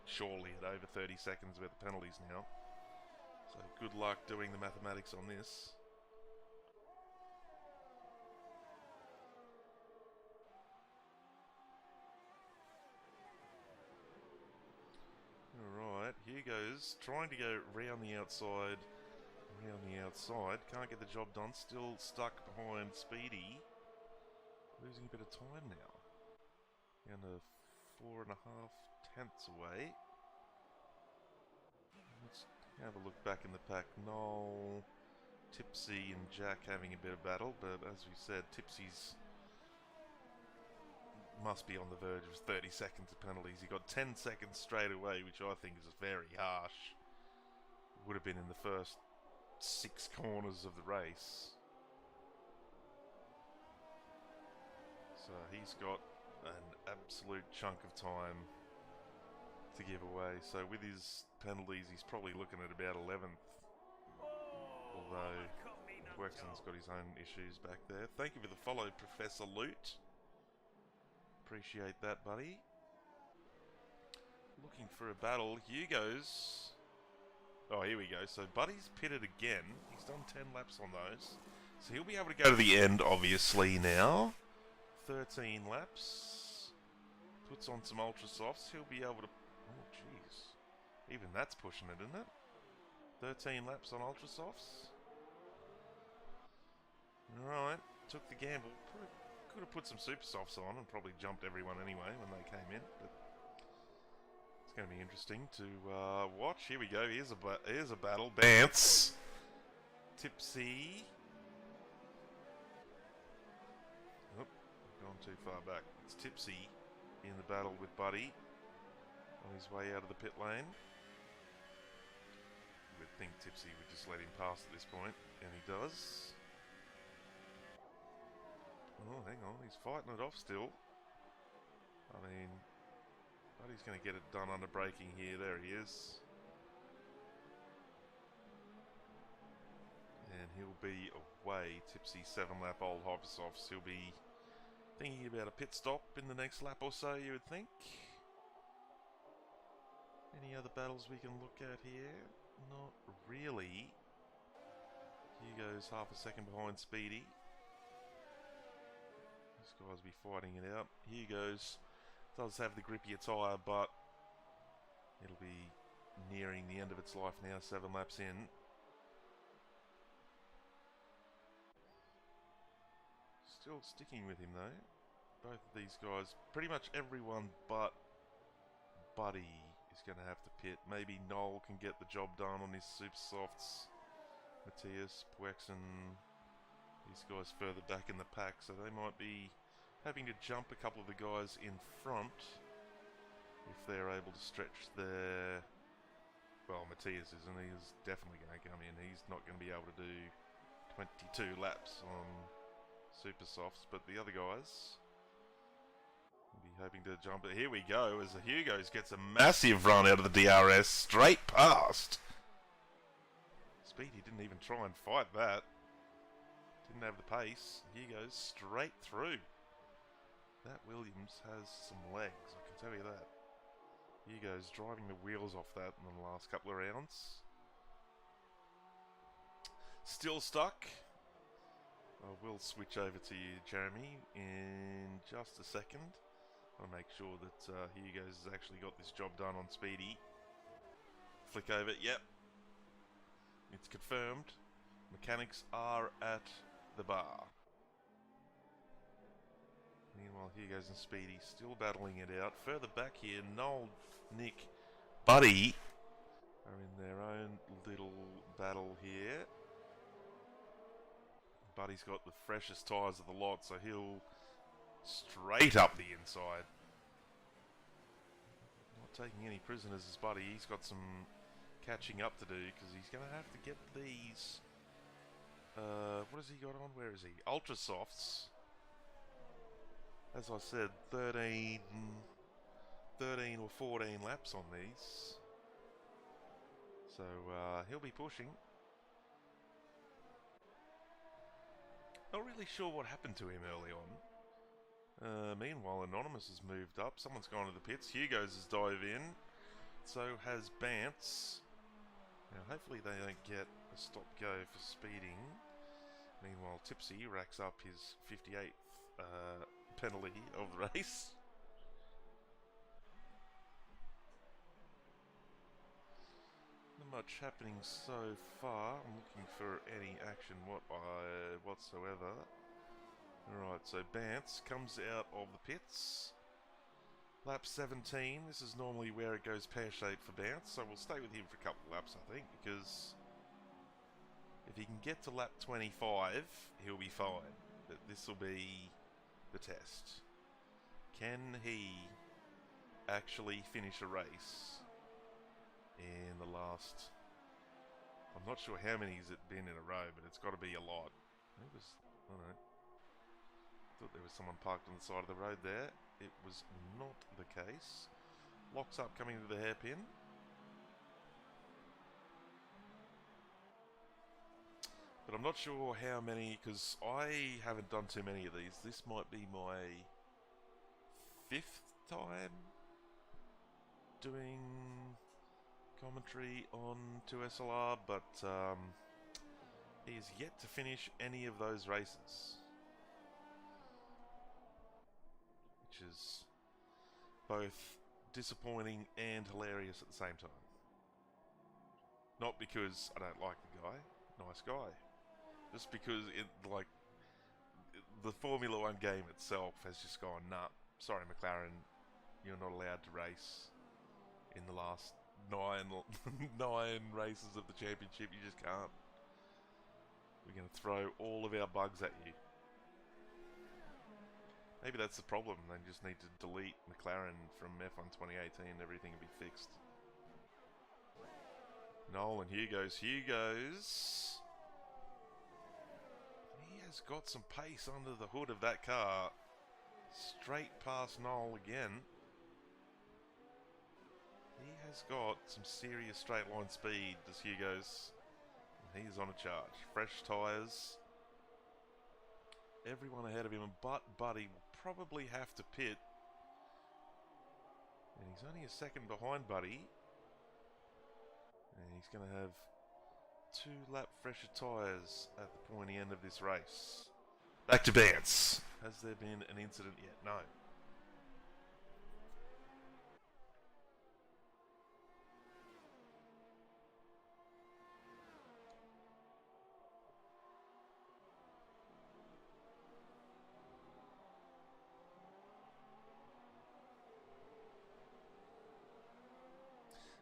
surely at over 30 seconds with the penalties now. So good luck doing the mathematics on this. Alright, Hugo's trying to go round the outside. Can't get the job done. Still stuck behind Speedy. Losing a bit of time now. Down to 4.5 tenths away. Let's have a look back in the pack. Noel Tipsy and Jack having a bit of battle, but as we said, Tipsy's must be on the verge of 30 seconds of penalties. He got 10 seconds straight away, which I think is very harsh. Would have been in the first 6 corners of the race. So he's got an absolute chunk of time to give away. So with his penalties, he's probably looking at about 11th. Although Wexon's got his own issues back there. Thank you for the follow, Professor Loot. Appreciate that, buddy. Looking for a battle. Hugo's. Oh, here we go. So Buddy's pitted again. He's done 10 laps on those. So he'll be able to go to the end, obviously, now. 13 laps. Puts on some ultra softs. He'll be able to... Oh, jeez. Even that's pushing it, isn't it? 13 laps on ultra softs. Alright. Took the gamble. Could have put some super softs on and probably jumped everyone anyway when they came in. But it's going to be interesting to watch. Here we go. Here's a battle. Bance. Tipsy. Gone too far back. It's Tipsy in the battle with Buddy on his way out of the pit lane. You would think Tipsy would just let him pass at this point, and he does. Oh, hang on, he's fighting it off still. I mean, Buddy's going to get it done under braking here. There he is. And he'll be away. Tipsy 7-lap old Hypersofts. He'll be thinking about a pit stop in the next lap or so, you would think. Any other battles we can look at here? Not really. Hugo's half a second behind Speedy. These guys will be fighting it out. Hugo's does have the grippier tyre, but it'll be nearing the end of its life now, 7 laps in. Still sticking with him though. Both of these guys, pretty much everyone but Buddy is going to have to pit. Maybe Noel can get the job done on his super softs. Matthias, Puexen, these guys further back in the pack, so they might be having to jump a couple of the guys in front if they're able to stretch their... Well, Matthias isn't. He's definitely going to come in. He's not going to be able to do 22 laps on super softs, but the other guys will be hoping to jump it. Here we go, as the Hugos gets a massive run out of the DRS, straight past. Speedy didn't even try and fight that. Didn't have the pace. Hugo's straight through. That Williams has some legs, I can tell you that. Hugo's driving the wheels off that in the last couple of rounds. Still stuck. I will switch over to you, Jeremy, in just a second. I'll make sure that Hugo's has actually got this job done on Speedy. Flick over, yep. It's confirmed. Mechanics are at the bar. Meanwhile, Hugo's and Speedy still battling it out. Further back here, Noel, Nick, Buddy are in their own little battle here. Buddy's got the freshest tyres of the lot, so he'll straight up the inside. Not taking any prisoners as Buddy. He's got some catching up to do because he's going to have to get these... what has he got on? Where is he? Ultra Softs. As I said, 13 or 14 laps on these. So he'll be pushing. Not really sure what happened to him early on. Meanwhile, Anonymous has moved up. Someone's gone to the pits. Hugo's has dove in. So has Bance. Now, hopefully they don't get a stop-go for speeding. Meanwhile, Tipsy racks up his 58th penalty of the race. Not much happening so far. I'm looking for any action whatsoever. Alright, so Bance comes out of the pits. Lap 17. This is normally where it goes pear-shaped for Bance, so we'll stay with him for a couple of laps, I think, because If he can get to lap 25, he'll be fine. But this will be the test. Can he actually finish a race in the last... I'm not sure how many has it been in a row, but it's got to be a lot. It was, I don't know. Thought there was someone parked on the side of the road there. It was not the case. Locks up coming to the hairpin. But I'm not sure how many, because I haven't done too many of these. This might be my 5th time doing commentary on 2SLR, but he's yet to finish any of those races. Which is both disappointing and hilarious at the same time. Not because I don't like the guy, nice guy. Just because the Formula One game itself has just gone, nah, sorry McLaren, you're not allowed to race in the last 9 races of the championship. You just can't. We're going to throw all of our bugs at you. Maybe that's the problem. They just need to delete McLaren from F1 2018 and everything will be fixed. Nolan, Hugo's. He has got some pace under the hood of that car. Straight past Noel again. He has got some serious straight line speed, does Hugo's. He's on a charge. Fresh tyres. Everyone ahead of him, but Buddy will probably have to pit. And he's only a second behind Buddy. And he's going to have 2 lap fresher tyres at the pointy end of this race. Back to Vance. Has there been an incident yet? No.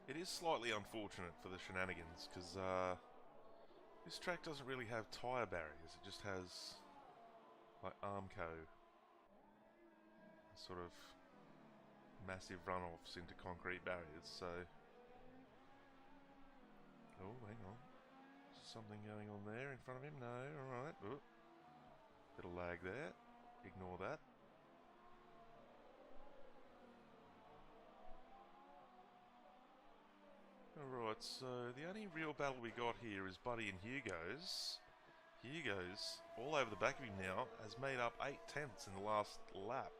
It is slightly unfortunate for the shenanigans because this track doesn't really have tyre barriers. It just has like Armco sort of massive runoffs into concrete barriers. So, oh, hang on, is something going on there in front of him? No, all right. Oh, bit of lag there. Ignore that. Alright, so the only real battle we got here is Buddy and Hugo's. Hugo's, all over the back of him now, has made up 8 tenths in the last lap.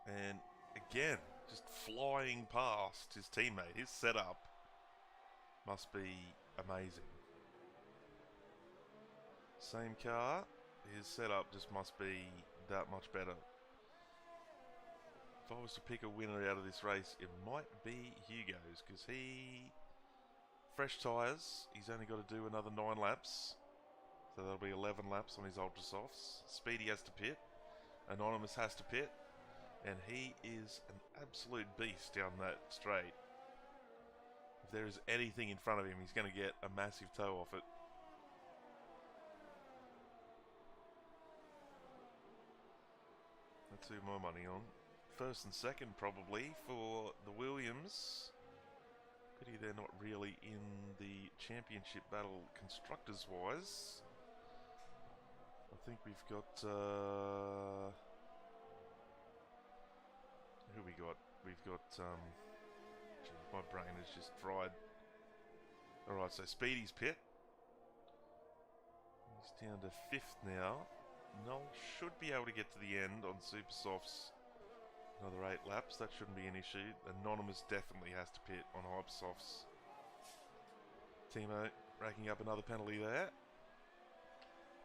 And again, just flying past his teammate. His setup must be amazing. Same car, his setup just must be that much better. If I was to pick a winner out of this race, it might be Hugo's, because fresh tyres, he's only got to do another 9 laps. So that'll be 11 laps on his Ultra Softs. Speedy has to pit. Anonymous has to pit. And he is an absolute beast down that straight. If there is anything in front of him, he's going to get a massive toe off it. That's who my money on. First and second probably for the Williams. Pity they're not really in the championship battle constructors wise. I think we've got who we got? We've got geez, my brain is just fried. Alright, so Speedy's pit. He's down to 5th now. Noel should be able to get to the end on Super Softs. Another 8 laps, that shouldn't be an issue. Anonymous definitely has to pit on Hyper Softs. Timo racking up another penalty there.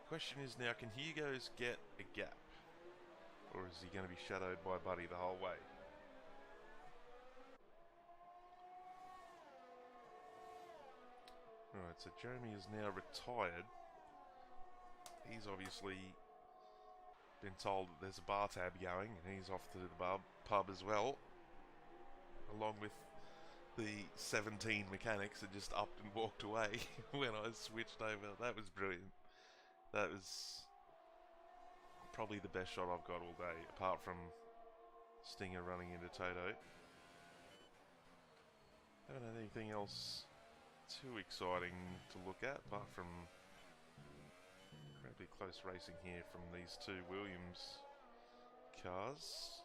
Question is now, can Hugo's get a gap? Or is he going to be shadowed by Buddy the whole way? Alright, so Jeremy is now retired. He's obviously been told that there's a bar tab going, and he's off to the pub as well, along with the 17 mechanics had just upped and walked away when I switched over. That was brilliant. That was probably the best shot I've got all day, apart from Stinger running into Toto. Haven't had anything else too exciting to look at, apart from incredibly close racing here from these two Williams cars.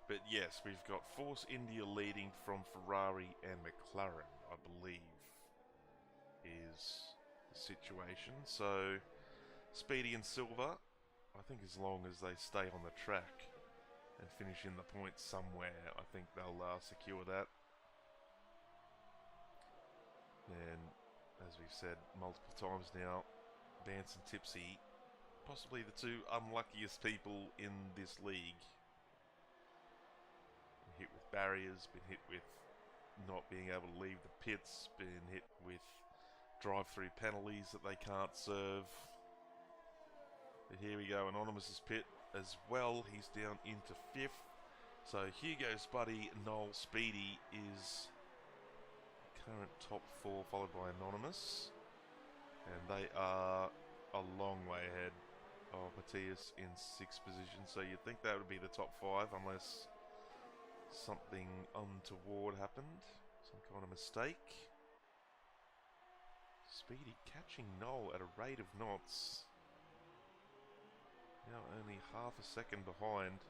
But yes, we've got Force India leading from Ferrari and McLaren, I believe, is the situation. So, Speedy and Silver, I think as long as they stay on the track and finish in the points somewhere, I think they'll secure that. And as we've said multiple times now, Vance and Tipsy, possibly the two unluckiest people in this league. Been hit with barriers, been hit with not being able to leave the pits, been hit with drive-through penalties that they can't serve. But here we go, Anonymous's pit as well. He's down into 5th. So Hugo's buddy Noel Speedy is current top 4, followed by Anonymous. And they are a long way ahead of Matthias in 6th position. So you'd think that would be the top 5 unless something untoward happened. Some kind of mistake. Speedy catching Noel at a rate of knots. Now only half a second behind,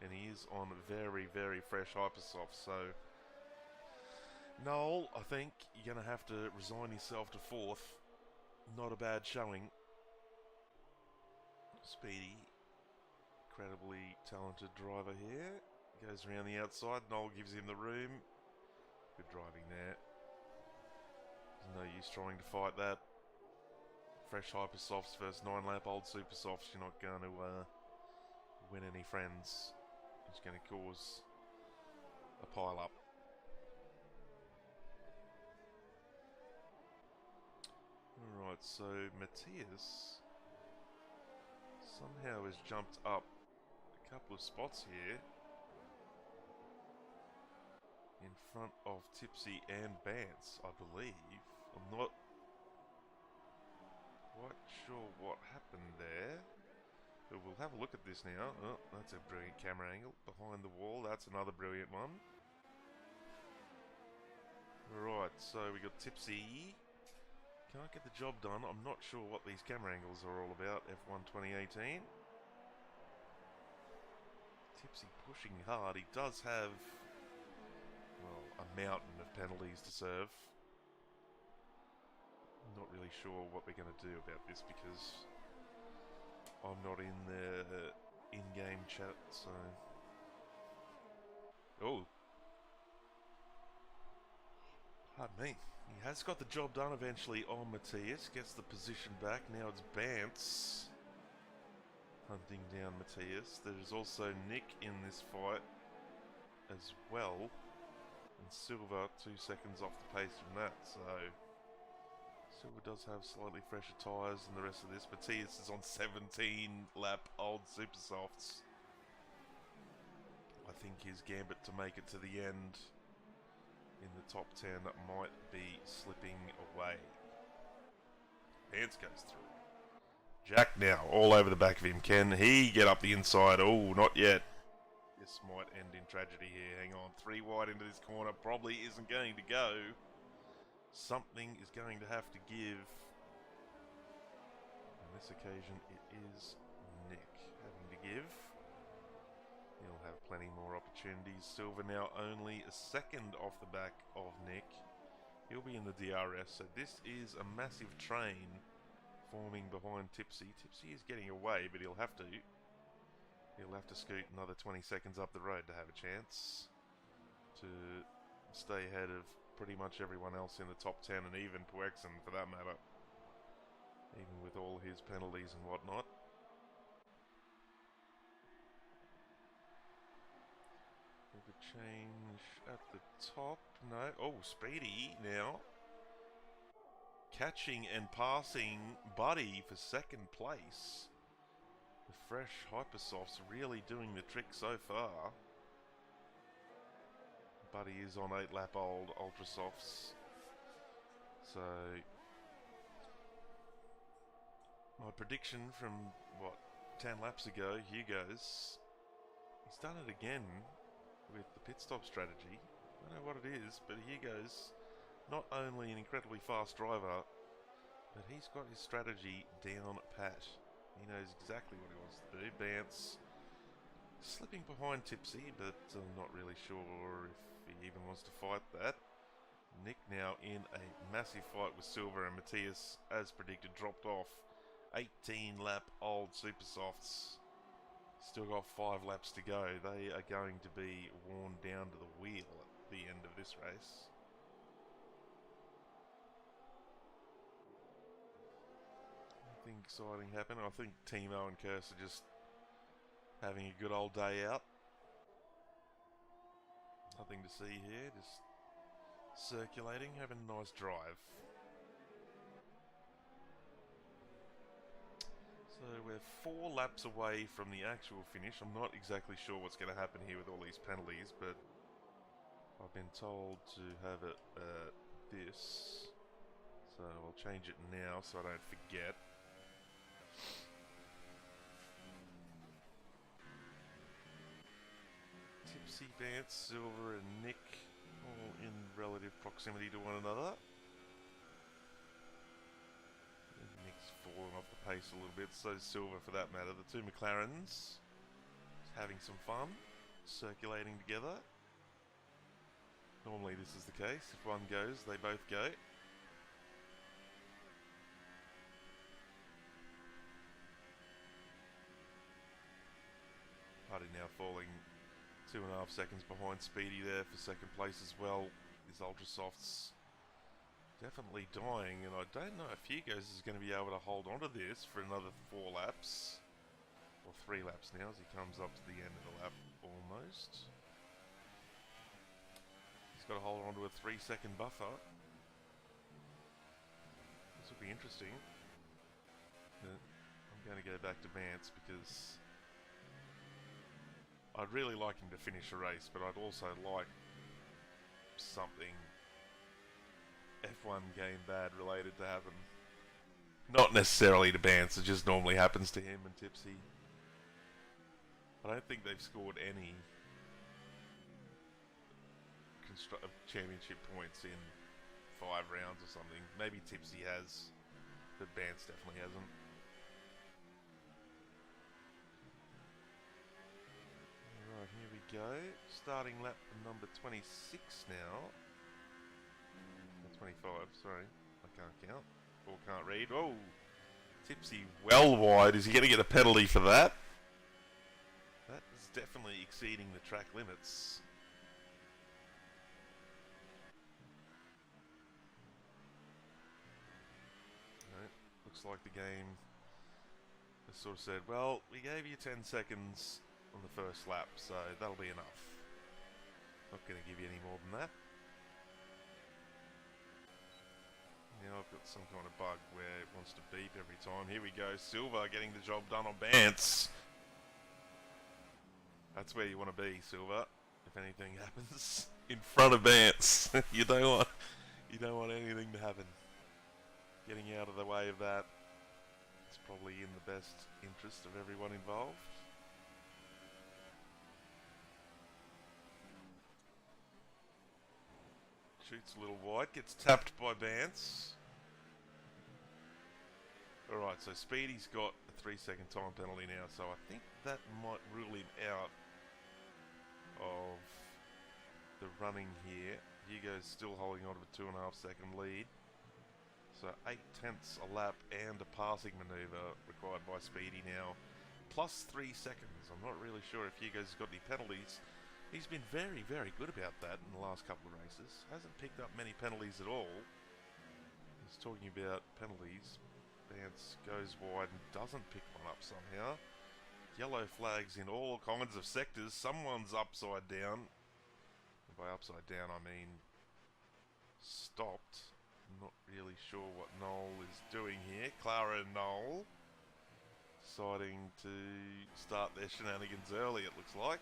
and he is on very, very fresh Hypersoft. So, Noel, I think you're going to have to resign yourself to 4th. Not a bad showing. Speedy, incredibly talented driver here. Goes around the outside. Noel gives him the room. Good driving there. There's no use trying to fight that. Fresh Hypersofts versus 9-lap-old Supersofts, you're not going to win any friends. It's going to cause a pile-up. Alright, so Matthias somehow has jumped up a couple of spots here in front of Tipsy and Bance, I believe. I'm not quite sure what happened there, but we'll have a look at this now. Oh, that's a brilliant camera angle behind the wall. That's another brilliant one. Right, so we got Tipsy. Can't get the job done. I'm not sure what these camera angles are all about. F1 2018. Tipsy pushing hard. He does have, well, a mountain of penalties to serve. Not really sure what we're going to do about this because I'm not in the in-game chat, so... Oh. Pardon me. He has got the job done eventually on Matthias. Gets the position back. Now it's Bance hunting down Matthias. There's also Nick in this fight as well. And Silver 2 seconds off the pace from that, so... Silver does have slightly fresher tyres than the rest of this. Matthias is on 17-lap old Supersofts. I think his gambit to make it to the end in the top 10 might be slipping away. Vance goes through. Jack now, all over the back of him. Can he get up the inside? Oh, not yet. This might end in tragedy here. Hang on. 3 wide into this corner. Probably isn't going to go. Something is going to have to give. On this occasion, it is Nick having to give. He'll have plenty more opportunities. Silver now only a second off the back of Nick. He'll be in the DRS, so this is a massive train forming behind Tipsy. Tipsy is getting away, but he'll have to. He'll have to scoot another 20 seconds up the road to have a chance to stay ahead of pretty much everyone else in the top 10, and even Puexen for that matter, even with all his penalties and whatnot. Bit of change at the top. No. Oh, Speedy now catching and passing Buddy for 2nd place. The fresh Hypersofts really doing the trick so far. but he is on 8-lap-old Ultra Softs. So my prediction from, what, 10 laps ago, Hugo's, he's done it again with the pit stop strategy. I don't know what it is, but Hugo's not only an incredibly fast driver, but he's got his strategy down pat. He knows exactly what he wants to do. Bance slipping behind Tipsy, but I'm not really sure if he even wants to fight that. Nick now in a massive fight with Silver, and Matthias, as predicted, dropped off. 18-lap-old Super Softs. Still got 5 laps to go. They are going to be worn down to the wheel at the end of this race. Nothing exciting happened. I think Timo and Kurse are just having a good old day out. Nothing to see here, just circulating, having a nice drive. So we're 4 laps away from the actual finish. I'm not exactly sure what's going to happen here with all these penalties, but I've been told to have it this. So I'll change it now so I don't forget. Tipsy, Vance, Silver and Nick all in relative proximity to one another. Nick's fallen off the pace a little bit, so Silver for that matter. The two McLarens having some fun, circulating together. Normally this is the case. If one goes, they both go. Hardy now falling 2.5 seconds behind Speedy there for second place as well. His Ultra Softs definitely dying, and I don't know if Hugo's is going to be able to hold on to this for another 4 laps. Or 3 laps now as he comes up to the end of the lap almost. He's got to hold on to a 3-second buffer. This will be interesting. I'm going to go back to Vance because I'd really like him to finish a race, but I'd also like something F1 game bad related to happen. Not necessarily to Vance, it just normally happens to him and Tipsy. I don't think they've scored any championship points in 5 rounds or something. Maybe Tipsy has, but Vance definitely hasn't. Alright, here we go. Starting lap number 26 now. 25, sorry. I can't count. Or can't read. Oh! Tipsy well wide. Is he going to get a penalty for that? That is definitely exceeding the track limits. No, looks like the game has sort of said, well, we gave you 10 seconds on the first lap, so that'll be enough. Not going to give you any more than that. Now I've got some kind of bug where it wants to beep every time. Here we go, Silver getting the job done on Vance. That's where you want to be, Silver. If anything happens in front of Vance, you don't want anything to happen. Getting out of the way of that is probably in the best interest of everyone involved. Shoots a little wide, gets tapped by Vance. Alright, so Speedy's got a 3-second time penalty now, so I think that might rule him out of the running here. Hugo's still holding on to a 2.5-second lead. So 8/10 a lap and a passing manoeuvre required by Speedy now. Plus 3 seconds. I'm not really sure if Hugo's got any penalties. He's been very, very good about that in the last couple of races. Hasn't picked up many penalties at all. He's talking about penalties. Vance goes wide and doesn't pick one up somehow. Yellow flags in all kinds of sectors. Someone's upside down. And by upside down, I mean stopped. I'm not really sure what Noel is doing here. Clara and Noel deciding to start their shenanigans early, it looks like.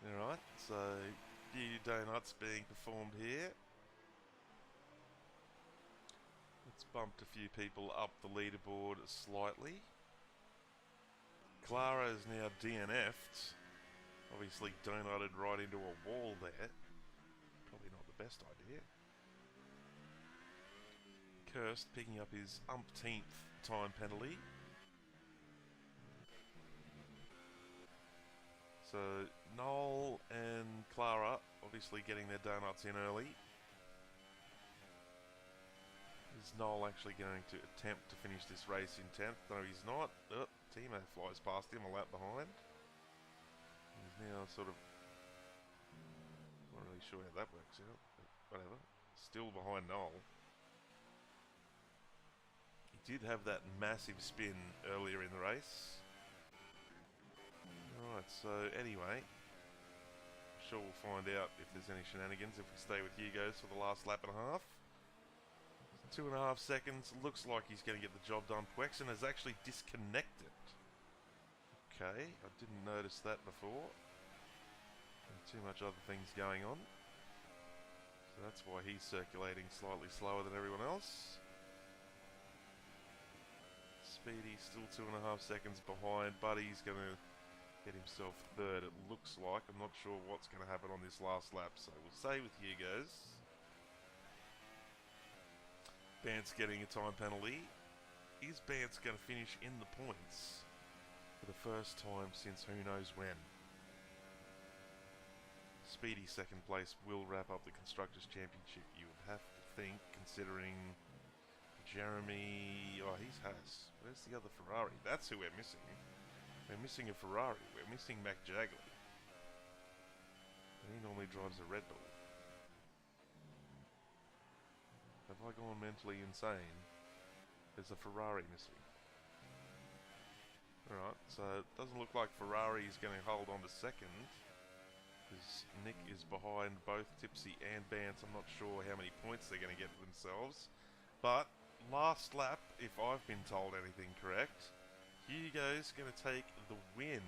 Alright, so few donuts being performed here. It's bumped a few people up the leaderboard slightly. Clara is now DNF'd. Obviously donutted right into a wall there. Probably not the best idea. Cursed picking up his umpteenth time penalty. So Noel and Clara obviously getting their donuts in early. Is Noel actually going to attempt to finish this race in 10th? No, he's not. Oh, Timo flies past him a lap behind. He's now sort of... not really sure how that works out, but whatever. Still behind Noel. He did have that massive spin earlier in the race. Alright, so anyway, I'm sure we'll find out if there's any shenanigans if we stay with Hugo's for the last lap and a half. 2.5 seconds, looks like he's going to get the job done. Quexen has actually disconnected. Okay, I didn't notice that before. Too much other things going on. So that's why he's circulating slightly slower than everyone else. Speedy still 2.5 seconds behind, but he's going to get himself third, it looks like. I'm not sure what's going to happen on this last lap, so we'll stay with Hugo's. Bant's getting a time penalty. Is Bant's going to finish in the points for the first time since who knows when? Speedy second place will wrap up the Constructors' Championship, you would have to think, considering Jeremy... oh, he's Haas. Where's the other Ferrari? That's who we're missing. We're missing a Ferrari. We're missing Mac Jagley. And he normally drives a Red Bull. Have I gone mentally insane? There's a Ferrari missing. Alright, so it doesn't look like Ferrari is going to hold on to second. Because Nick is behind both Tipsy and Bance. I'm not sure how many points they're going to get for themselves. But last lap, if I've been told anything correct, Hugo's going to take the win.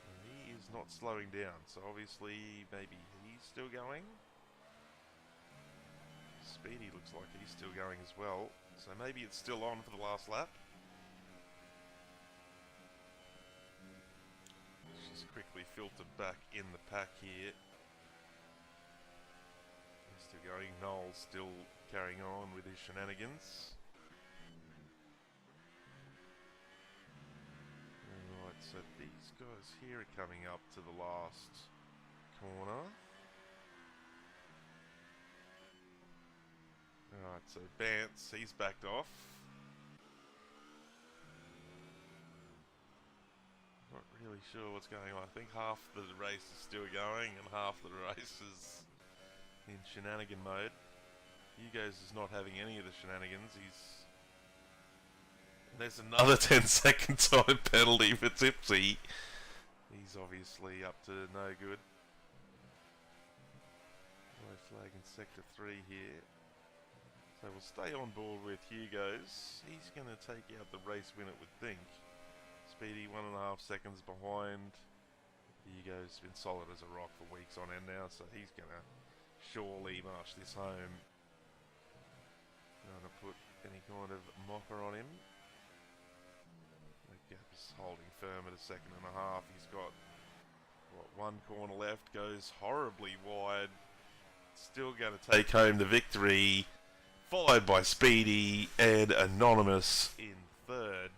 And he is not slowing down, so obviously maybe he's still going. Speedy looks like he's still going as well, so maybe it's still on for the last lap. Just quickly filtered back in the pack here. He's still going. Noel's still carrying on with his shenanigans. Alright, so these guys here are coming up to the last corner. Alright, so Bance, he's backed off. Not really sure what's going on. I think half the race is still going and half the race is in shenanigan mode. Hugo's is not having any of the shenanigans. There's another 10-second time penalty for Tipsy. He's obviously up to no good. No flag in sector 3 here. So we'll stay on board with Hugo's. He's going to take out the race win, it would think. Speedy 1.5 seconds behind. Hugo's been solid as a rock for weeks on end now, so he's going to surely march this home. Not going to put any kind of mocker on him. The gap is holding firm at 1.5 seconds. He's got, what, one corner left, goes horribly wide. Still going to take home the victory. Followed by Speedy and Anonymous in third.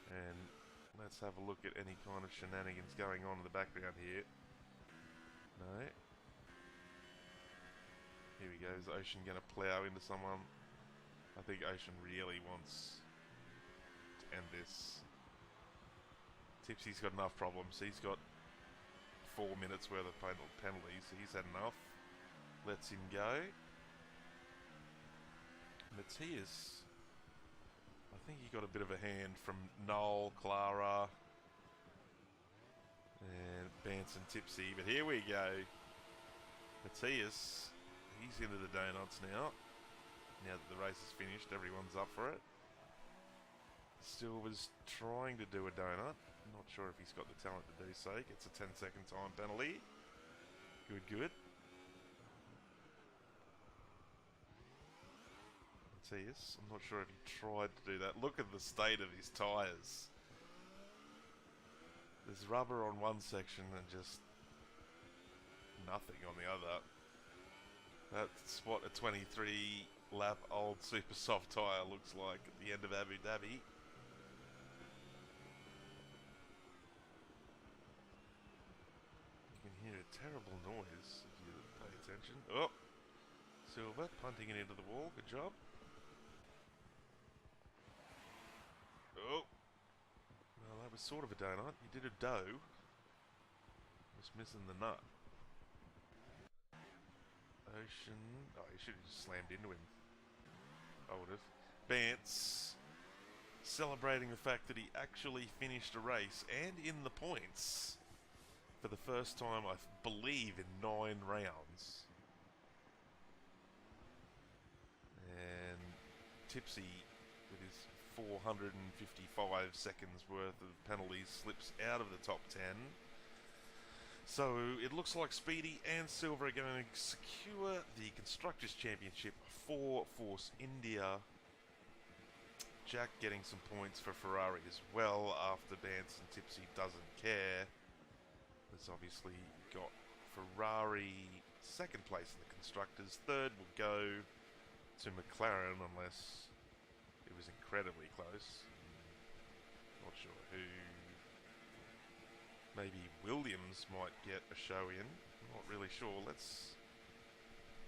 And let's have a look at any kind of shenanigans going on in the background here. No. Here we go. Is Ocean going to plow into someone? I think Ocean really wants to end this. Tipsy's got enough problems. He's got 4 minutes worth of penalties. He's had enough. Lets him go. Matthias, I think he got a bit of a hand from Noel, Clara, and Bance and Tipsy. But here we go. Matthias, he's into the donuts now. Now that the race is finished, everyone's up for it. Still was trying to do a donut. Not sure if he's got the talent to do so. Gets a 10-second time penalty. Good, good. Matthias, I'm not sure if he tried to do that. Look at the state of his tyres. There's rubber on one section and just nothing on the other. That's what a 23 lap old super soft tyre looks like at the end of Abu Dhabi. You can hear a terrible noise if you pay attention. Oh! Silver punting it into the wall. Good job. Oh! Well, that was sort of a donut. You did a dough. Just missing the nut. Ocean. Oh, you should have just slammed into him. I would have. Bance celebrating the fact that he actually finished a race and in the points for the first time, I believe, in 9 rounds. And Tipsy, with his 455 seconds worth of penalties, slips out of the top 10. So it looks like Speedy and Silver are going to secure the Constructors' Championship for Force India. Jack getting some points for Ferrari as well after Bance and Tipsy doesn't care. There's obviously got Ferrari second place in the Constructors. Third will go to McLaren unless it was incredibly close. Not sure who. Maybe Williams might get a show in. Not really sure. Let's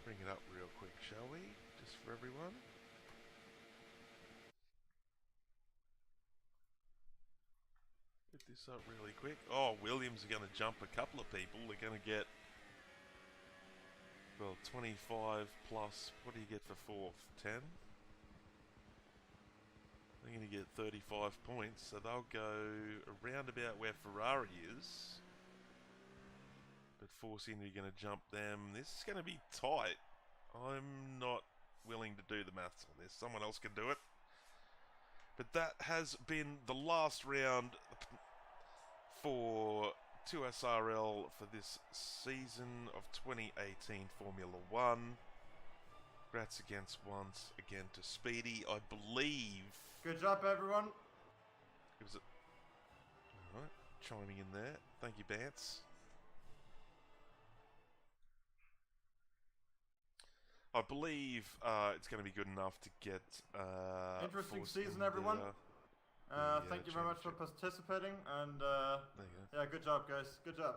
bring it up real quick, shall we? Just for everyone. Get this up really quick. Oh, Williams are going to jump a couple of people. They're going to get, well, 25 plus. What do you get for fourth? 10? They're going to get 35 points, so they'll go around about where Ferrari is. But Force India are going to jump them. This is going to be tight. I'm not willing to do the maths on this. Someone else can do it. But that has been the last round for 2SRL for this season of 2018 Formula 1. Congrats once again to Speedy. I believe... Good job, everyone. It was alright, chiming in there. Thank you, Bance. I believe it's going to be good enough to get... interesting season, everyone. Thank you very much for participating, and there you go. yeah, good job, guys. Good job.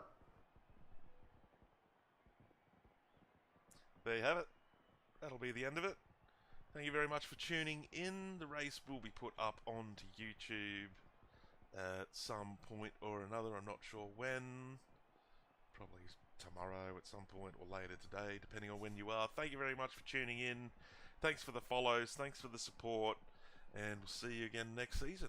There you have it. That'll be the end of it. Thank you very much for tuning in. The race will be put up onto YouTube at some point or another. I'm not sure when. Probably tomorrow at some point or later today, depending on when you are. Thank you very much for tuning in. Thanks for the follows. Thanks for the support. And we'll see you again next season.